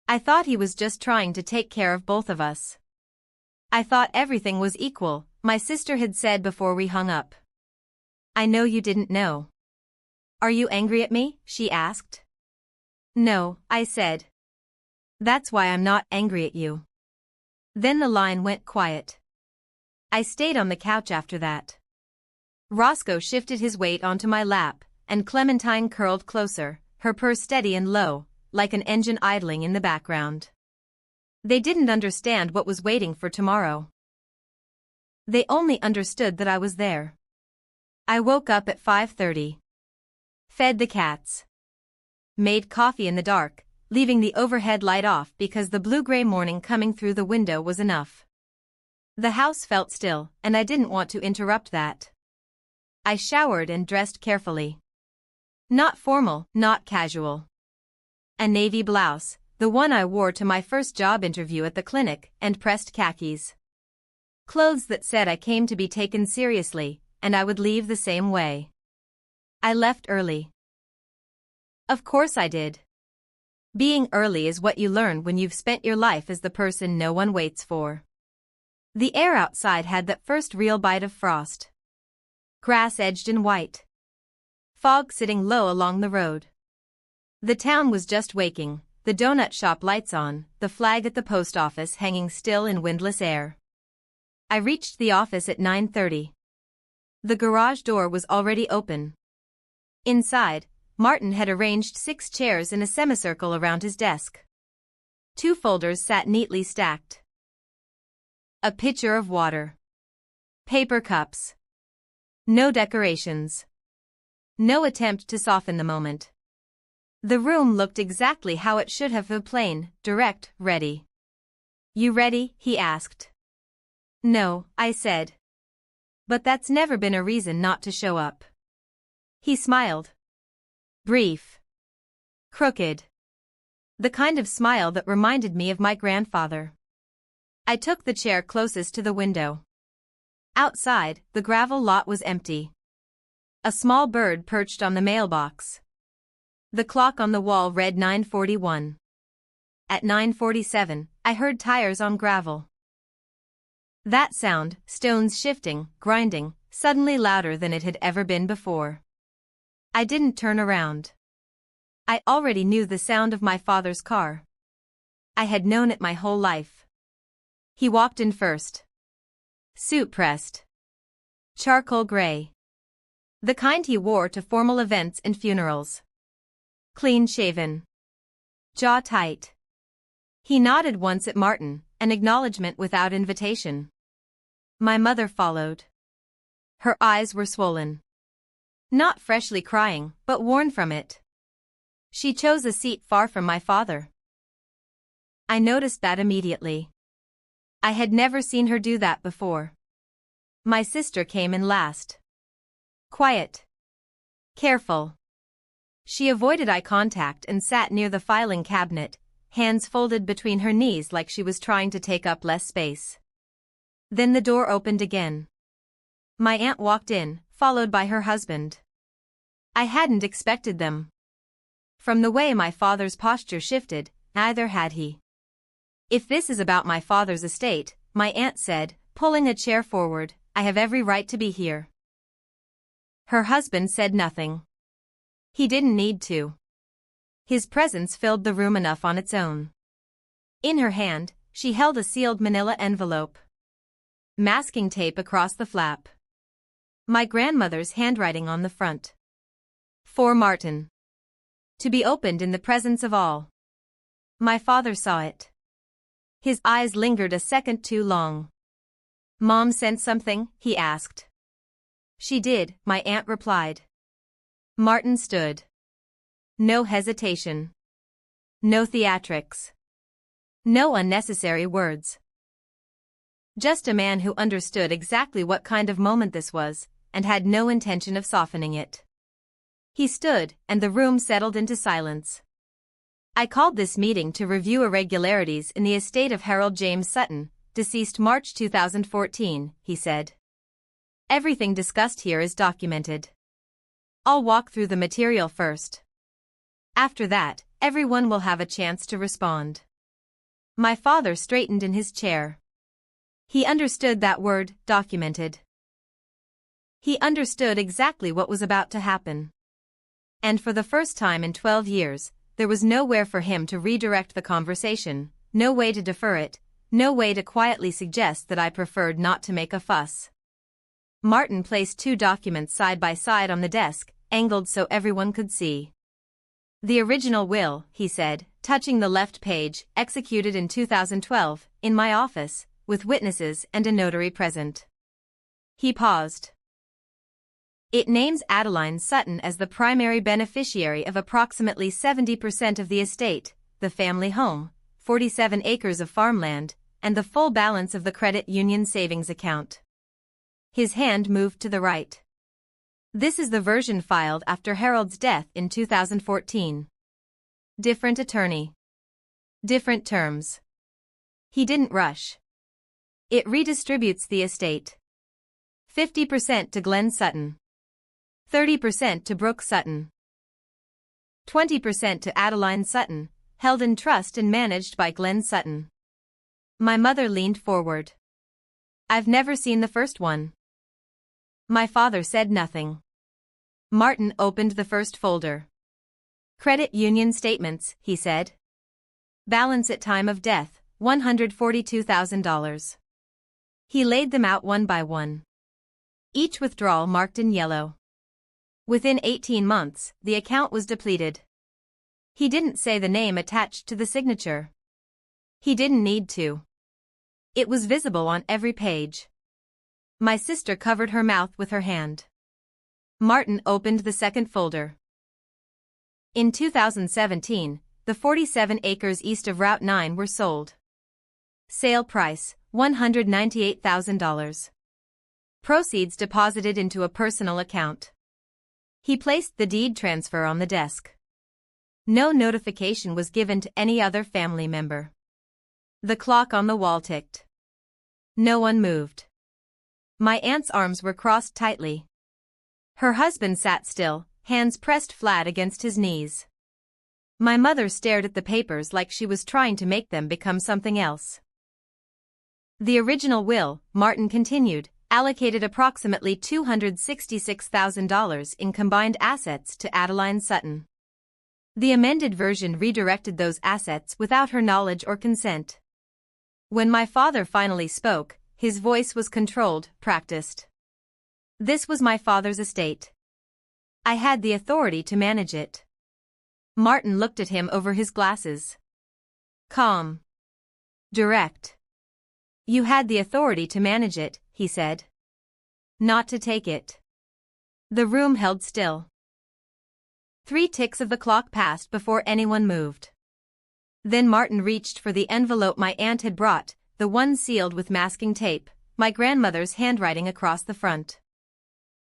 I thought he was just trying to take care of both of us. I thought everything was equal, my sister had said before we hung up. I know you didn't know. Are you angry at me? She asked. No, I said. That's why I'm not angry at you. Then the line went quiet. I stayed on the couch after that. Roscoe shifted his weight onto my lap, and Clementine curled closer, her purr steady and low, like an engine idling in the background. They didn't understand what was waiting for tomorrow. They only understood that I was there. I woke up at 5:30. Fed the cats. Made coffee in the dark, leaving the overhead light off because the blue-gray morning coming through the window was enough. The house felt still, and I didn't want to interrupt that. I showered and dressed carefully. Not formal, not casual. A navy blouse, the one I wore to my first job interview at the clinic, and pressed khakis. Clothes that said I came to be taken seriously, and I would leave the same way. I left early. Of course I did. Being early is what you learn when you've spent your life as the person no one waits for. The air outside had that first real bite of frost. Grass edged in white. Fog sitting low along the road. The town was just waking, the donut shop lights on, the flag at the post office hanging still in windless air. I reached the office at 9:30. The garage door was already open. Inside, Martin had arranged 6 chairs in a semicircle around his desk. 2 folders sat neatly stacked. A pitcher of water. Paper cups. No decorations. No attempt to soften the moment. The room looked exactly how it should have, plain, direct, ready. You ready? He asked. No, I said. But that's never been a reason not to show up. He smiled. Brief. Crooked. The kind of smile that reminded me of my grandfather. I took the chair closest to the window. Outside, the gravel lot was empty. A small bird perched on the mailbox. The clock on the wall read 9:41. At 9:47, I heard tires on gravel. That sound, stones shifting, grinding, suddenly louder than it had ever been before. I didn't turn around. I already knew the sound of my father's car. I had known it my whole life. He walked in first. Suit pressed. Charcoal gray. The kind he wore to formal events and funerals. Clean shaven. Jaw tight. He nodded once at Martin, an acknowledgement without invitation. My mother followed. Her eyes were swollen. Not freshly crying, but worn from it. She chose a seat far from my father. I noticed that immediately. I had never seen her do that before. My sister came in last. Quiet. Careful. She avoided eye contact and sat near the filing cabinet, hands folded between her knees like she was trying to take up less space. Then the door opened again. My aunt walked in, followed by her husband. I hadn't expected them. From the way my father's posture shifted, neither had he. If this is about my father's estate, my aunt said, pulling a chair forward, I have every right to be here. Her husband said nothing. He didn't need to. His presence filled the room enough on its own. In her hand, she held a sealed manila envelope. Masking tape across the flap. My grandmother's handwriting on the front. For Martin. To be opened in the presence of all. My father saw it. His eyes lingered a second too long. Mom sent something, he asked. She did, my aunt replied. Martin stood. No hesitation. No theatrics. No unnecessary words. Just a man who understood exactly what kind of moment this was, and had no intention of softening it. He stood, and the room settled into silence. I called this meeting to review irregularities in the estate of Harold James Sutton, deceased March 2014, he said. Everything discussed here is documented. I'll walk through the material first. After that, everyone will have a chance to respond. My father straightened in his chair. He understood that word, documented. He understood exactly what was about to happen. And for the first time in 12 years, there was nowhere for him to redirect the conversation, no way to defer it, no way to quietly suggest that I preferred not to make a fuss. Martin placed two documents side by side on the desk, angled so everyone could see. The original will, he said, touching the left page, executed in 2012, in my office, with witnesses and a notary present. He paused. It names Adeline Sutton as the primary beneficiary of approximately 70% of the estate, the family home, 47 acres of farmland, and the full balance of the credit union savings account. His hand moved to the right. This is the version filed after Harold's death in 2014. Different attorney. Different terms. He didn't rush. It redistributes the estate. 50% to Glenn Sutton. 30% to Brooke Sutton. 20% to Adeline Sutton, held in trust and managed by Glenn Sutton. My mother leaned forward. I've never seen the first one. My father said nothing. Martin opened the first folder. Credit union statements, he said. Balance at time of death, $142,000. He laid them out one by one. Each withdrawal marked in yellow. Within 18 months, the account was depleted. He didn't say the name attached to the signature. He didn't need to. It was visible on every page. My sister covered her mouth with her hand. Martin opened the second folder. In 2017, the 47 acres east of Route 9 were sold. Sale price, $198,000. Proceeds deposited into a personal account. He placed the deed transfer on the desk. No notification was given to any other family member. The clock on the wall ticked. No one moved. My aunt's arms were crossed tightly. Her husband sat still, hands pressed flat against his knees. My mother stared at the papers like she was trying to make them become something else. The original will, Martin continued, allocated approximately $266,000 in combined assets to Adeline Sutton. The amended version redirected those assets without her knowledge or consent. When my father finally spoke, his voice was controlled, practiced. This was my father's estate. I had the authority to manage it. Martin looked at him over his glasses. Calm. Direct. You had the authority to manage it, he said. Not to take it. The room held still. 3 ticks of the clock passed before anyone moved. Then Martin reached for the envelope my aunt had brought, the one sealed with masking tape, my grandmother's handwriting across the front.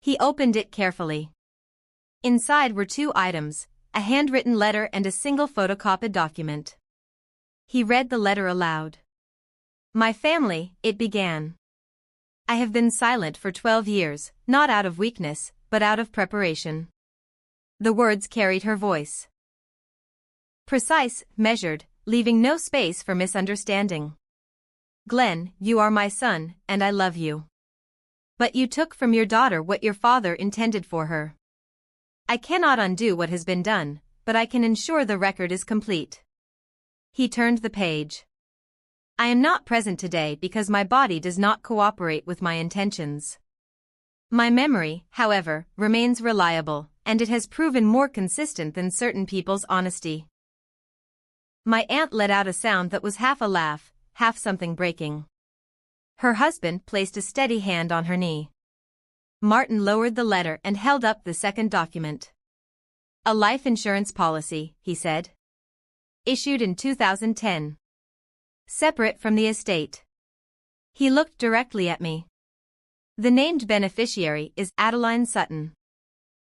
He opened it carefully. Inside were 2 items, a handwritten letter and a single photocopied document. He read the letter aloud. My family, it began. I have been silent for 12 years, not out of weakness, but out of preparation. The words carried her voice. Precise, measured, leaving no space for misunderstanding. Glenn, you are my son, and I love you. But you took from your daughter what your father intended for her. I cannot undo what has been done, but I can ensure the record is complete. He turned the page. I am not present today because my body does not cooperate with my intentions. My memory, however, remains reliable, and it has proven more consistent than certain people's honesty. My aunt let out a sound that was half a laugh, half something breaking. Her husband placed a steady hand on her knee. Martin lowered the letter and held up the second document. A life insurance policy, he said. Issued in 2010. Separate from the estate. He looked directly at me. The named beneficiary is Adeline Sutton.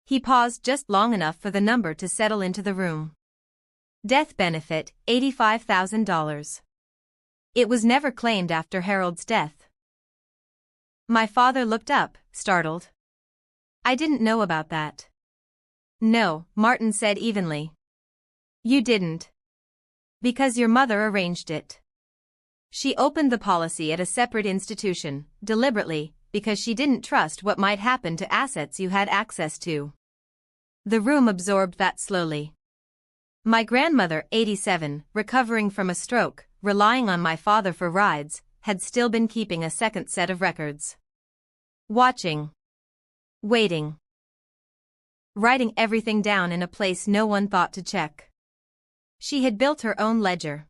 He paused just long enough for the number to settle into the room. Death benefit, $85,000. It was never claimed after Harold's death. My father looked up, startled. I didn't know about that. No, Martin said evenly. You didn't. Because your mother arranged it. She opened the policy at a separate institution, deliberately, because she didn't trust what might happen to assets you had access to. The room absorbed that slowly. My grandmother, 87, recovering from a stroke, relying on my father for rides, had still been keeping a second set of records. Watching. Waiting. Writing everything down in a place no one thought to check. She had built her own ledger.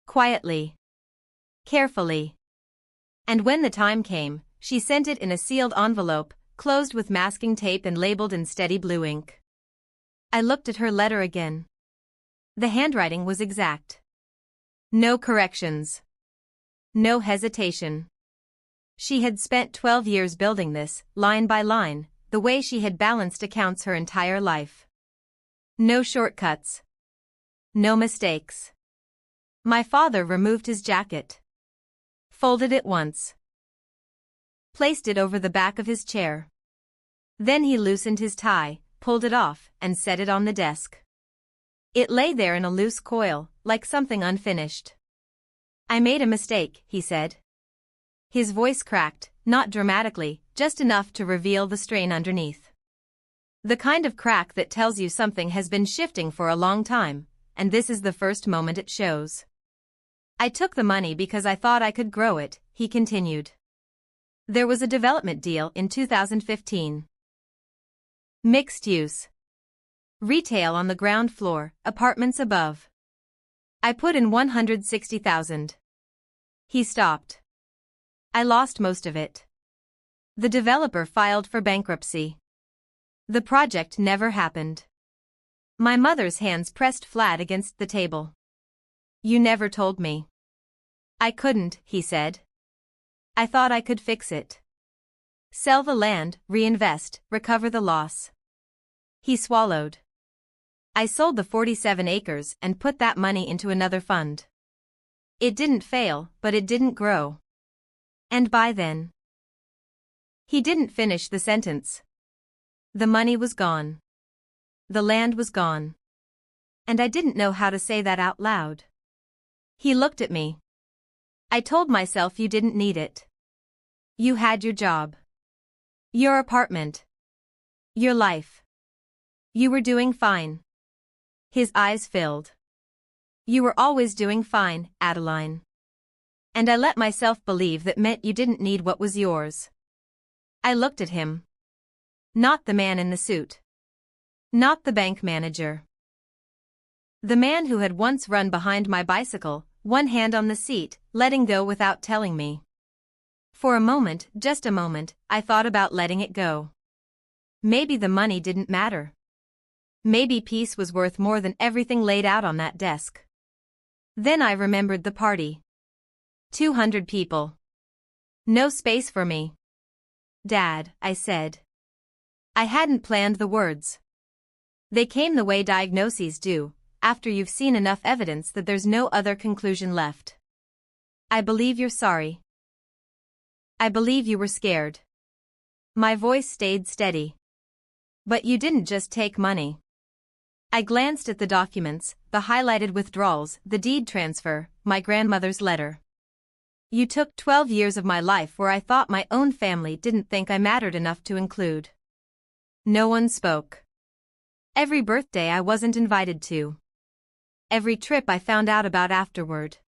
Quietly. Carefully. And when the time came, she sent it in a sealed envelope, closed with masking tape and labeled in steady blue ink. I looked at her letter again. The handwriting was exact. No corrections. No hesitation. She had spent 12 years building this, line by line, the way she had balanced accounts her entire life. No shortcuts. No mistakes. My father removed his jacket. Folded it once. Placed it over the back of his chair. Then he loosened his tie, pulled it off, and set it on the desk. It lay there in a loose coil, like something unfinished. I made a mistake, he said. His voice cracked, not dramatically, just enough to reveal the strain underneath. The kind of crack that tells you something has been shifting for a long time, and this is the first moment it shows. I took the money because I thought I could grow it, he continued. There was a development deal in 2015. Mixed use. Retail on the ground floor, apartments above. I put in $160,000. He stopped. I lost most of it. The developer filed for bankruptcy. The project never happened. My mother's hands pressed flat against the table. You never told me. I couldn't, he said. I thought I could fix it. Sell the land, reinvest, recover the loss. He swallowed. I sold the 47 acres and put that money into another fund. It didn't fail, but it didn't grow. And by then. He didn't finish the sentence. The money was gone. The land was gone. And I didn't know how to say that out loud. He looked at me. I told myself you didn't need it. You had your job. Your apartment. Your life. You were doing fine. His eyes filled. You were always doing fine, Adeline. And I let myself believe that meant you didn't need what was yours. I looked at him. Not the man in the suit. Not the bank manager. The man who had once run behind my bicycle, one hand on the seat, letting go without telling me. For a moment, just a moment, I thought about letting it go. Maybe the money didn't matter. Maybe peace was worth more than everything laid out on that desk. Then I remembered the party. 200 people. No space for me. Dad, I said. I hadn't planned the words. They came the way diagnoses do, after you've seen enough evidence that there's no other conclusion left. I believe you're sorry. I believe you were scared. My voice stayed steady. But you didn't just take money. I glanced at the documents, the highlighted withdrawals, the deed transfer, my grandmother's letter. You took 12 years of my life where I thought my own family didn't think I mattered enough to include. No one spoke. Every birthday I wasn't invited to. Every trip I found out about afterward.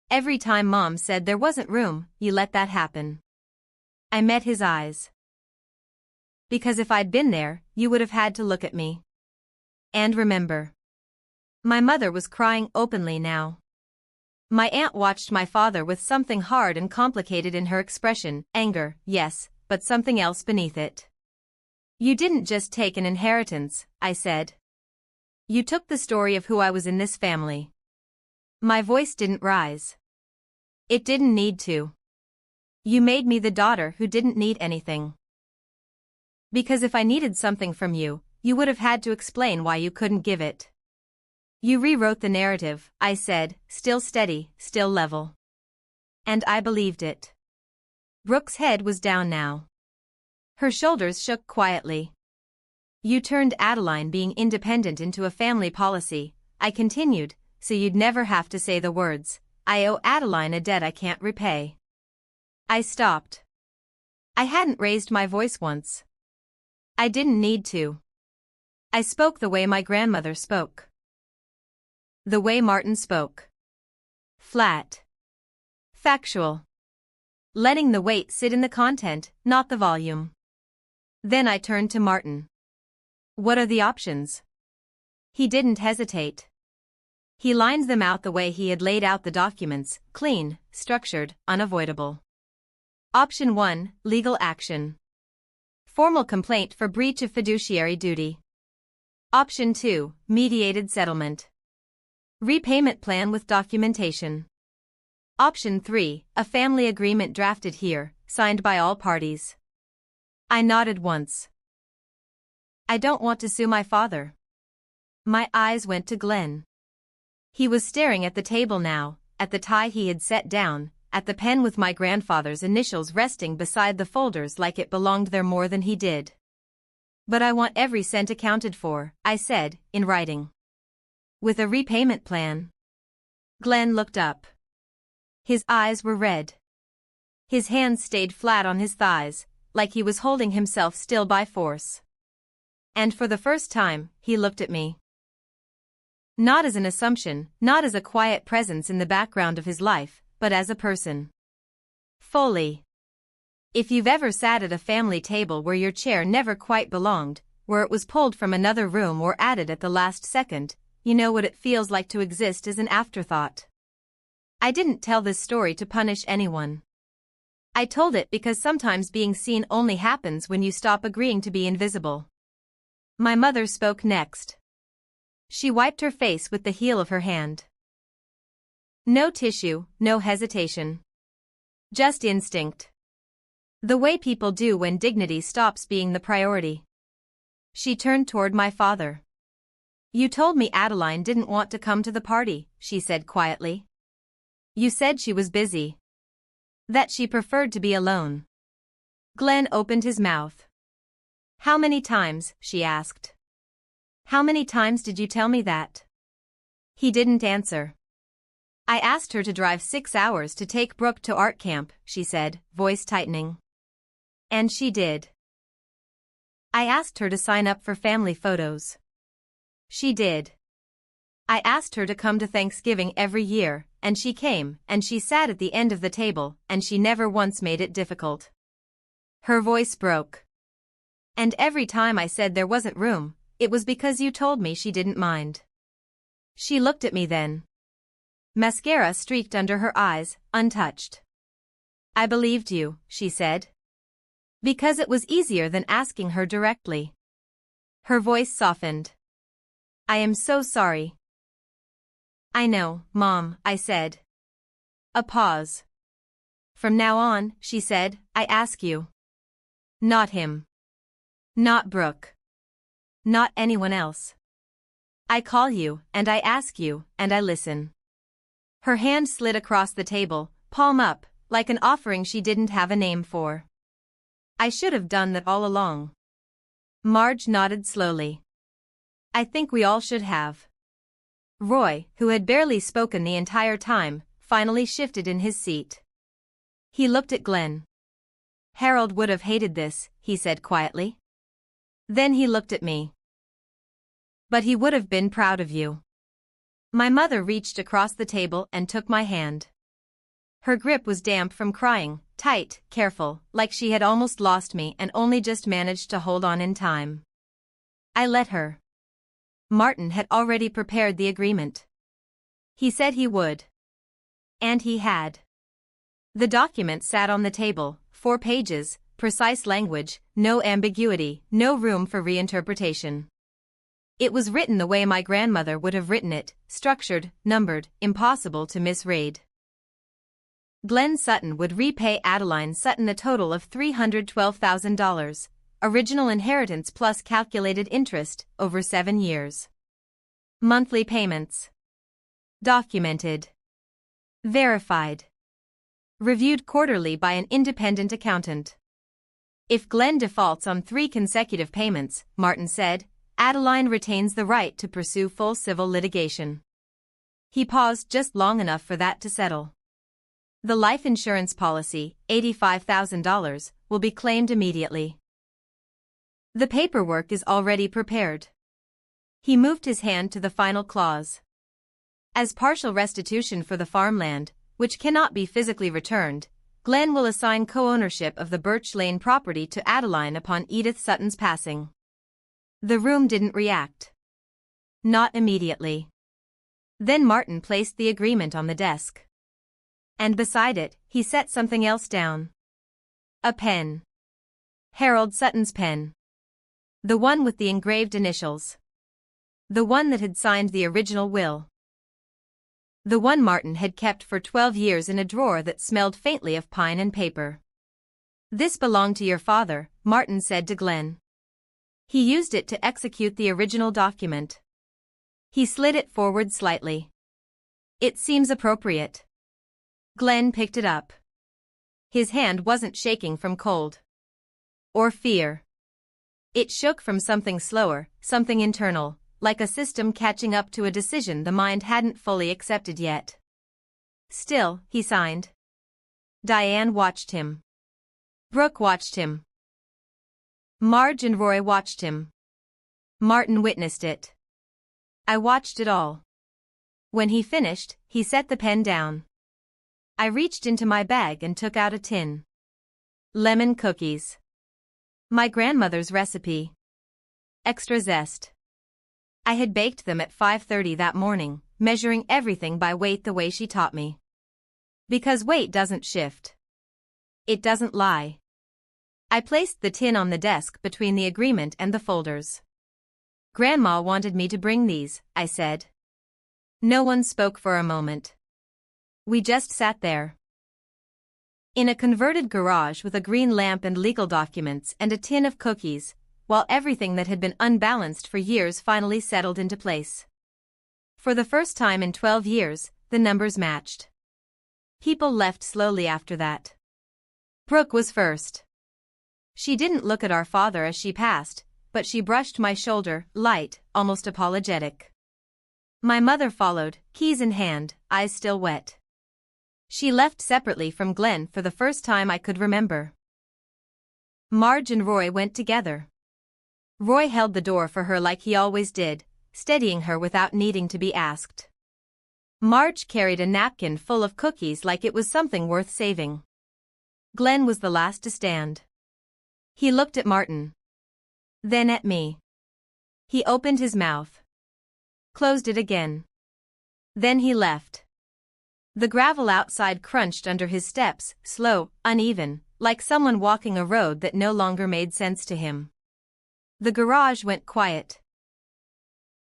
Every time Mom said there wasn't room, you let that happen. I met his eyes. Because if I'd been there, you would have had to look at me. And remember. My mother was crying openly now. My aunt watched my father with something hard and complicated in her expression, anger, yes, but something else beneath it. You didn't just take an inheritance, I said. You took the story of who I was in this family. My voice didn't rise. It didn't need to. You made me the daughter who didn't need anything. Because if I needed something from you, you would have had to explain why you couldn't give it. You rewrote the narrative, I said, still steady, still level. And I believed it. Brooke's head was down now. Her shoulders shook quietly. You turned Adeline being independent into a family policy, I continued, so you'd never have to say the words, I owe Adeline a debt I can't repay. I stopped. I hadn't raised my voice once. I didn't need to. I spoke the way my grandmother spoke. The way Martin spoke. Flat. Factual. Letting the weight sit in the content, not the volume. Then I turned to Martin. What are the options? He didn't hesitate. He lined them out the way he had laid out the documents, clean, structured, unavoidable. Option 1, legal action. Formal complaint for breach of fiduciary duty. Option 2, mediated settlement. Repayment plan with documentation. Option 3, a family agreement drafted here, signed by all parties. I nodded once. I don't want to sue my father. My eyes went to Glenn. He was staring at the table now, at the tie he had set down, at the pen with my grandfather's initials resting beside the folders like it belonged there more than he did. But I want every cent accounted for, I said, in writing. With a repayment plan. Glenn looked up. His eyes were red. His hands stayed flat on his thighs, like he was holding himself still by force. And for the first time, he looked at me. Not as an assumption, not as a quiet presence in the background of his life, but as a person. Fully. If you've ever sat at a family table where your chair never quite belonged, where it was pulled from another room or added at the last second, you know what it feels like to exist as an afterthought. I didn't tell this story to punish anyone. I told it because sometimes being seen only happens when you stop agreeing to be invisible. My mother spoke next. She wiped her face with the heel of her hand. No tissue, no hesitation. Just instinct. The way people do when dignity stops being the priority. She turned toward my father. You told me Adeline didn't want to come to the party, she said quietly. You said she was busy. That she preferred to be alone. Glenn opened his mouth. How many times, she asked. How many times did you tell me that? He didn't answer. I asked her to drive 6 hours to take Brooke to art camp, she said, voice tightening. And she did. I asked her to sign up for family photos. She did. I asked her to come to Thanksgiving every year, and she came, and she sat at the end of the table, and she never once made it difficult. Her voice broke. And every time I said there wasn't room, it was because you told me she didn't mind. She looked at me then. Mascara streaked under her eyes, untouched. I believed you, she said. Because it was easier than asking her directly. Her voice softened. I am so sorry. I know, Mom, I said. A pause. From now on, she said, I ask you. Not him. Not Brooke. Not anyone else. I call you, and I ask you, and I listen. Her hand slid across the table, palm up, like an offering she didn't have a name for. I should have done that all along. Marge nodded slowly. I think we all should have. Roy, who had barely spoken the entire time, finally shifted in his seat. He looked at Glenn. Harold would have hated this, he said quietly. Then he looked at me. But he would have been proud of you. My mother reached across the table and took my hand. Her grip was damp from crying, tight, careful, like she had almost lost me and only just managed to hold on in time. I let her. Martin had already prepared the agreement. He said he would. And he had. The document sat on the table, 4 pages, precise language, no ambiguity, no room for reinterpretation. It was written the way my grandmother would have written it, structured, numbered, impossible to misread. Glenn Sutton would repay Adeline Sutton a total of $312,000, original inheritance plus calculated interest, over 7 years. Monthly payments. Documented. Verified. Reviewed quarterly by an independent accountant. If Glenn defaults on 3 consecutive payments, Martin said, Adeline retains the right to pursue full civil litigation. He paused just long enough for that to settle. The life insurance policy, $85,000, will be claimed immediately. The paperwork is already prepared. He moved his hand to the final clause. As partial restitution for the farmland, which cannot be physically returned, Glenn will assign co-ownership of the Birch Lane property to Adeline upon Edith Sutton's passing. The room didn't react. Not immediately. Then Martin placed the agreement on the desk. And beside it, he set something else down. A pen. Harold Sutton's pen. The one with the engraved initials. The one that had signed the original will. The one Martin had kept for 12 years in a drawer that smelled faintly of pine and paper. This belonged to your father, Martin said to Glenn. He used it to execute the original document. He slid it forward slightly. It seems appropriate. Glenn picked it up. His hand wasn't shaking from cold. Or fear. It shook from something slower, something internal, like a system catching up to a decision the mind hadn't fully accepted yet. Still, he signed. Diane watched him. Brooke watched him. Marge and Roy watched him. Martin witnessed it. I watched it all. When he finished, he set the pen down. I reached into my bag and took out a tin. Lemon cookies. My grandmother's recipe. Extra zest. I had baked them at 5:30 that morning, measuring everything by weight the way she taught me. Because weight doesn't shift. It doesn't lie. I placed the tin on the desk between the agreement and the folders. Grandma wanted me to bring these, I said. No one spoke for a moment. We just sat there. In a converted garage with a green lamp and legal documents and a tin of cookies, while everything that had been unbalanced for years finally settled into place. For the first time in 12 years, the numbers matched. People left slowly after that. Brooke was first. She didn't look at our father as she passed, but she brushed my shoulder, light, almost apologetic. My mother followed, keys in hand, eyes still wet. She left separately from Glenn for the first time I could remember. Marge and Roy went together. Roy held the door for her like he always did, steadying her without needing to be asked. Marge carried a napkin full of cookies like it was something worth saving. Glenn was the last to stand. He looked at Martin. Then at me. He opened his mouth. Closed it again. Then he left. The gravel outside crunched under his steps, slow, uneven, like someone walking a road that no longer made sense to him. The garage went quiet.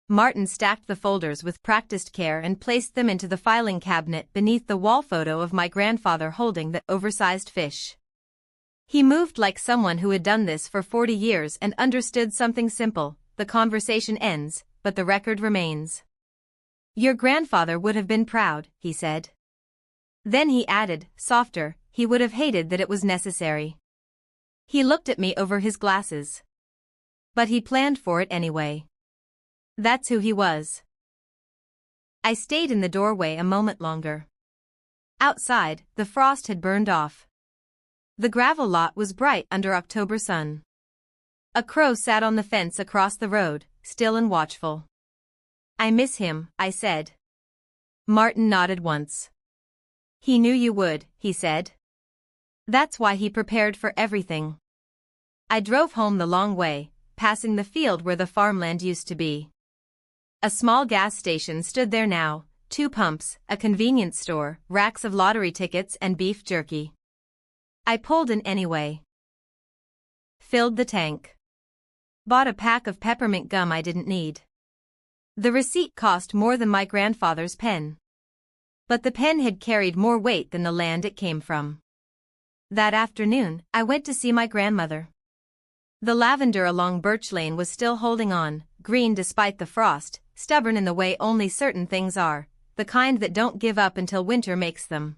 Martin stacked the folders with practiced care and placed them into the filing cabinet beneath the wall photo of my grandfather holding the oversized fish. He moved like someone who had done this for 40 years and understood something simple: the conversation ends, but the record remains. Your grandfather would have been proud, he said. Then he added, softer, he would have hated that it was necessary. He looked at me over his glasses. But he planned for it anyway. That's who he was. I stayed in the doorway a moment longer. Outside, the frost had burned off, The gravel lot was bright under October sun. A crow sat on the fence across the road, still and watchful. "I miss him," I said. Martin nodded once. "He knew you would," he said. "That's why he prepared for everything." I drove home the long way, passing the field where the farmland used to be. A small gas station stood there now, 2 pumps, a convenience store, racks of lottery tickets and beef jerky. I pulled in anyway. Filled the tank. Bought a pack of peppermint gum I didn't need. The receipt cost more than my grandfather's pen. But the pen had carried more weight than the land it came from. That afternoon, I went to see my grandmother. The lavender along Birch Lane was still holding on, green despite the frost, stubborn in the way only certain things are, the kind that don't give up until winter makes them.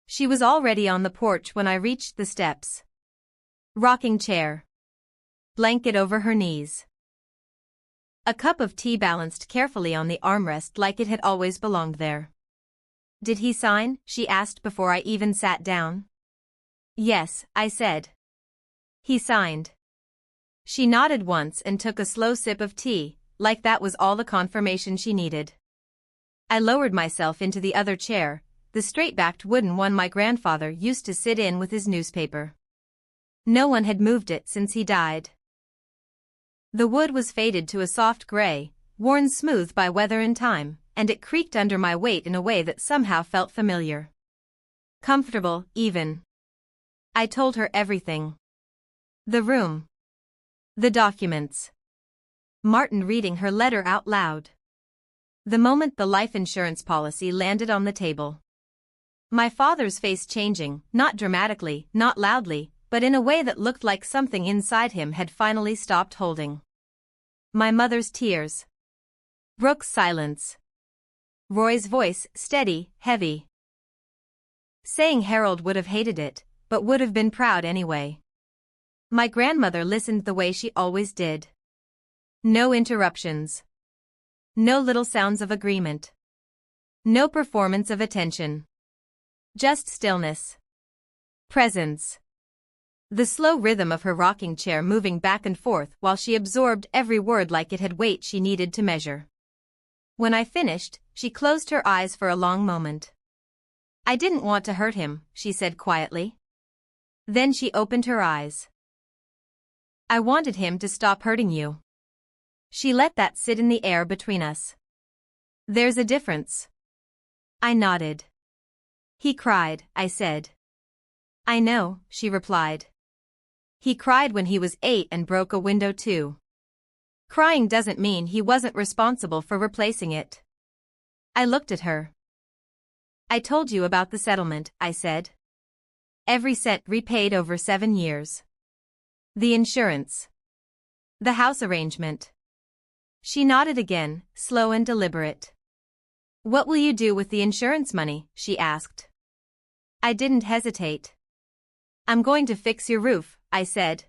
She was already on the porch when I reached the steps. Rocking chair. Blanket over her knees. A cup of tea balanced carefully on the armrest like it had always belonged there. "Did he sign?" she asked before I even sat down. "Yes," I said. "He signed." She nodded once and took a slow sip of tea, like that was all the confirmation she needed. I lowered myself into the other chair, the straight-backed wooden one my grandfather used to sit in with his newspaper. No one had moved it since he died. The wood was faded to a soft gray, worn smooth by weather and time, and it creaked under my weight in a way that somehow felt familiar. Comfortable, even. I told her everything. The room. The documents. Martin reading her letter out loud. The moment the life insurance policy landed on the table. My father's face changing, not dramatically, not loudly, but in a way that looked like something inside him had finally stopped holding. My mother's tears. Brooke's silence. Roy's voice, steady, heavy. Saying Harold would have hated it, but would have been proud anyway. My grandmother listened the way she always did. No interruptions. No little sounds of agreement. No performance of attention. Just stillness. Presence. The slow rhythm of her rocking chair moving back and forth while she absorbed every word like it had weight she needed to measure. When I finished, she closed her eyes for a long moment. "I didn't want to hurt him," she said quietly. Then she opened her eyes. "I wanted him to stop hurting you." She let that sit in the air between us. "There's a difference." I nodded. "He cried," I said. "I know," she replied. "He cried when he was 8 and broke a window too. Crying doesn't mean he wasn't responsible for replacing it." I looked at her. "I told you about the settlement," I said. "Every cent repaid over 7 years. The insurance. The house arrangement." She nodded again, slow and deliberate. "What will you do with the insurance money?" she asked. I didn't hesitate. "I'm going to fix your roof," I said.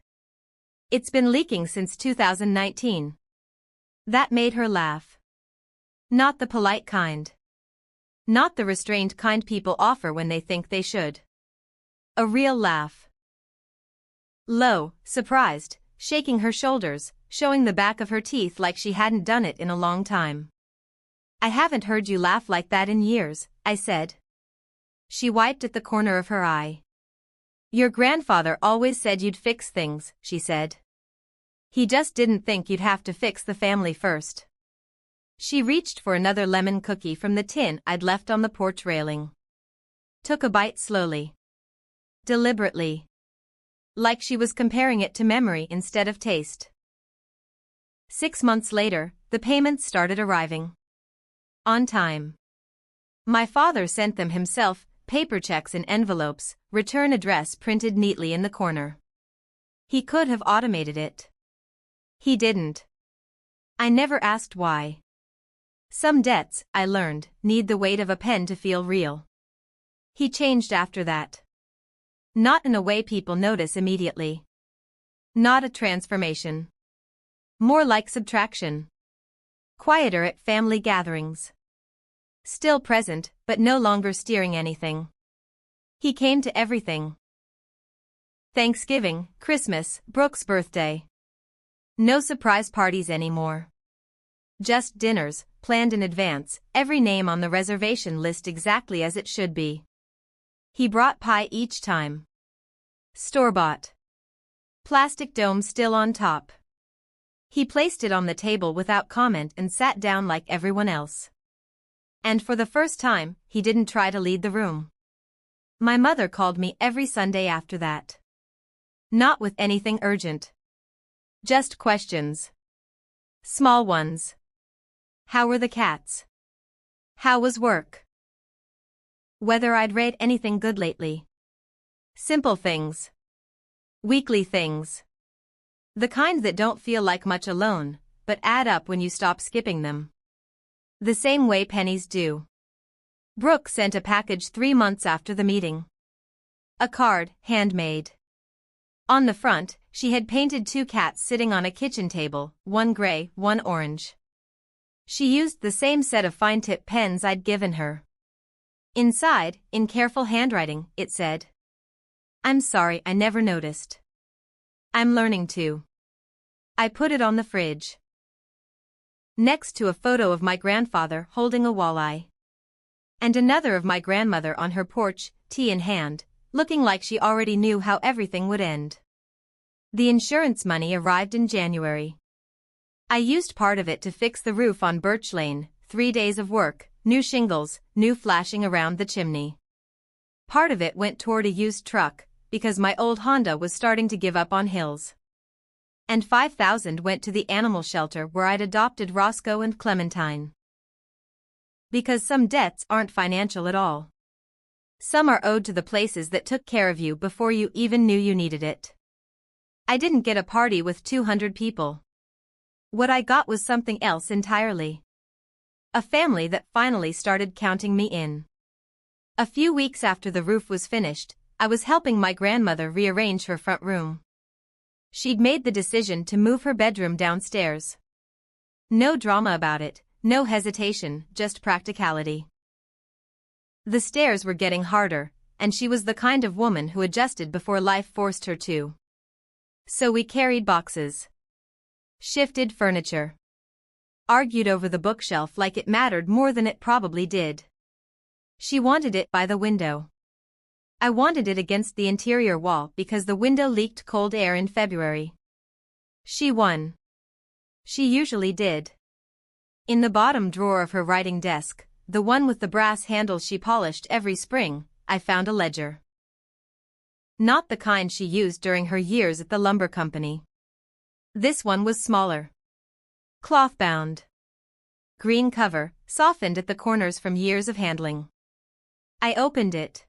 "It's been leaking since 2019. That made her laugh. Not the polite kind. Not the restrained kind people offer when they think they should. A real laugh. Low, surprised, shaking her shoulders, showing the back of her teeth like she hadn't done it in a long time. "I haven't heard you laugh like that in years," I said. She wiped at the corner of her eye. "Your grandfather always said you'd fix things," she said. "He just didn't think you'd have to fix the family first." She reached for another lemon cookie from the tin I'd left on the porch railing. Took a bite slowly. Deliberately. Like she was comparing it to memory instead of taste. 6 months later, the payments started arriving. On time. My father sent them himself, paper checks in envelopes, return address printed neatly in the corner. He could have automated it. He didn't. I never asked why. Some debts, I learned, need the weight of a pen to feel real. He changed after that. Not in a way people notice immediately. Not a transformation. More like subtraction. Quieter at family gatherings. Still present, but no longer steering anything. He came to everything. Thanksgiving, Christmas, Brooke's birthday. No surprise parties anymore. Just dinners, planned in advance, every name on the reservation list exactly as it should be. He brought pie each time. Store-bought. Plastic dome still on top. He placed it on the table without comment and sat down like everyone else. And for the first time, he didn't try to lead the room. My mother called me every Sunday after that. Not with anything urgent. Just questions. Small ones. How were the cats? How was work? Whether I'd read anything good lately. Simple things. Weekly things. The kind that don't feel like much alone, but add up when you stop skipping them. The same way pennies do. Brooke sent a package 3 months after the meeting. A card, handmade. On the front, she had painted 2 cats sitting on a kitchen table, one gray, one orange. She used the same set of fine-tip pens I'd given her. Inside, in careful handwriting, it said, "I'm sorry I never noticed. I'm learning to." I put it on the fridge. Next to a photo of my grandfather holding a walleye. And another of my grandmother on her porch, tea in hand, looking like she already knew how everything would end. The insurance money arrived in January. I used part of it to fix the roof on Birch Lane, 3 days of work, new shingles, new flashing around the chimney. Part of it went toward a used truck, because my old Honda was starting to give up on hills. And $5,000 went to the animal shelter where I'd adopted Roscoe and Clementine. Because some debts aren't financial at all. Some are owed to the places that took care of you before you even knew you needed it. I didn't get a party with 200 people. What I got was something else entirely. A family that finally started counting me in. A few weeks after the roof was finished, I was helping my grandmother rearrange her front room. She'd made the decision to move her bedroom downstairs. No drama about it, no hesitation, just practicality. The stairs were getting harder, and she was the kind of woman who adjusted before life forced her to. So we carried boxes. Shifted furniture. Argued over the bookshelf like it mattered more than it probably did. She wanted it by the window. I wanted it against the interior wall because the window leaked cold air in February. She won. She usually did. In the bottom drawer of her writing desk, the one with the brass handles she polished every spring, I found a ledger. Not the kind she used during her years at the lumber company. This one was smaller. Cloth-bound. Green cover, softened at the corners from years of handling. I opened it.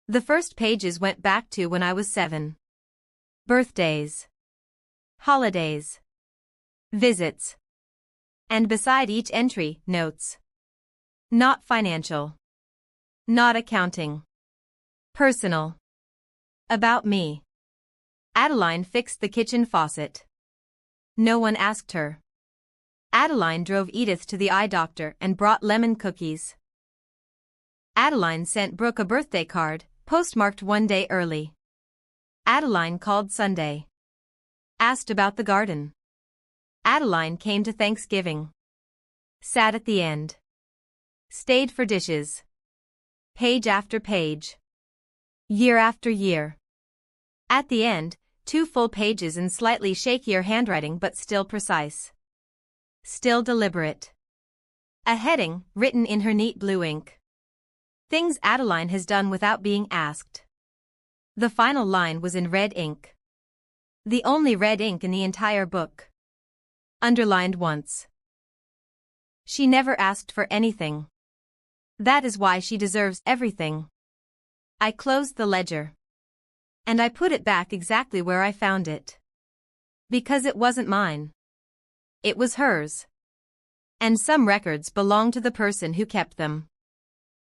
The first pages went back to when I was 7. Birthdays. Holidays. Visits. And beside each entry, notes. Not financial. Not accounting. Personal. About me. Adeline fixed the kitchen faucet. No one asked her. Adeline drove Edith to the eye doctor and brought lemon cookies. Adeline sent Brooke a birthday card, postmarked 1 day early. Adeline called Sunday. Asked about the garden. Adeline came to Thanksgiving. Sat at the end. Stayed for dishes. Page after page. Year after year. At the end, 2 full pages in slightly shakier handwriting but still precise. Still deliberate. A heading, written in her neat blue ink. Things Adeline has done without being asked. The final line was in red ink. The only red ink in the entire book. Underlined once. She never asked for anything. That is why she deserves everything. I closed the ledger. And I put it back exactly where I found it. Because it wasn't mine. It was hers. And some records belonged to the person who kept them.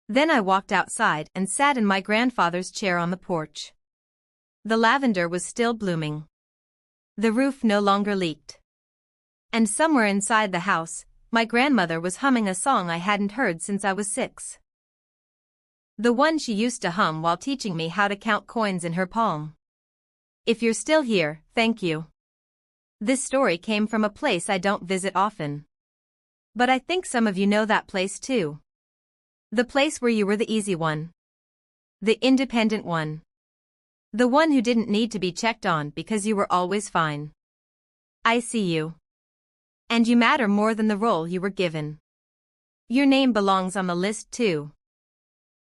Then I walked outside and sat in my grandfather's chair on the porch. The lavender was still blooming. The roof no longer leaked. And somewhere inside the house, my grandmother was humming a song I hadn't heard since I was 6. The one she used to hum while teaching me how to count coins in her palm. If you're still here, thank you. This story came from a place I don't visit often. But I think some of you know that place too. The place where you were the easy one. The independent one. The one who didn't need to be checked on because you were always fine. I see you. And you matter more than the role you were given. Your name belongs on the list too.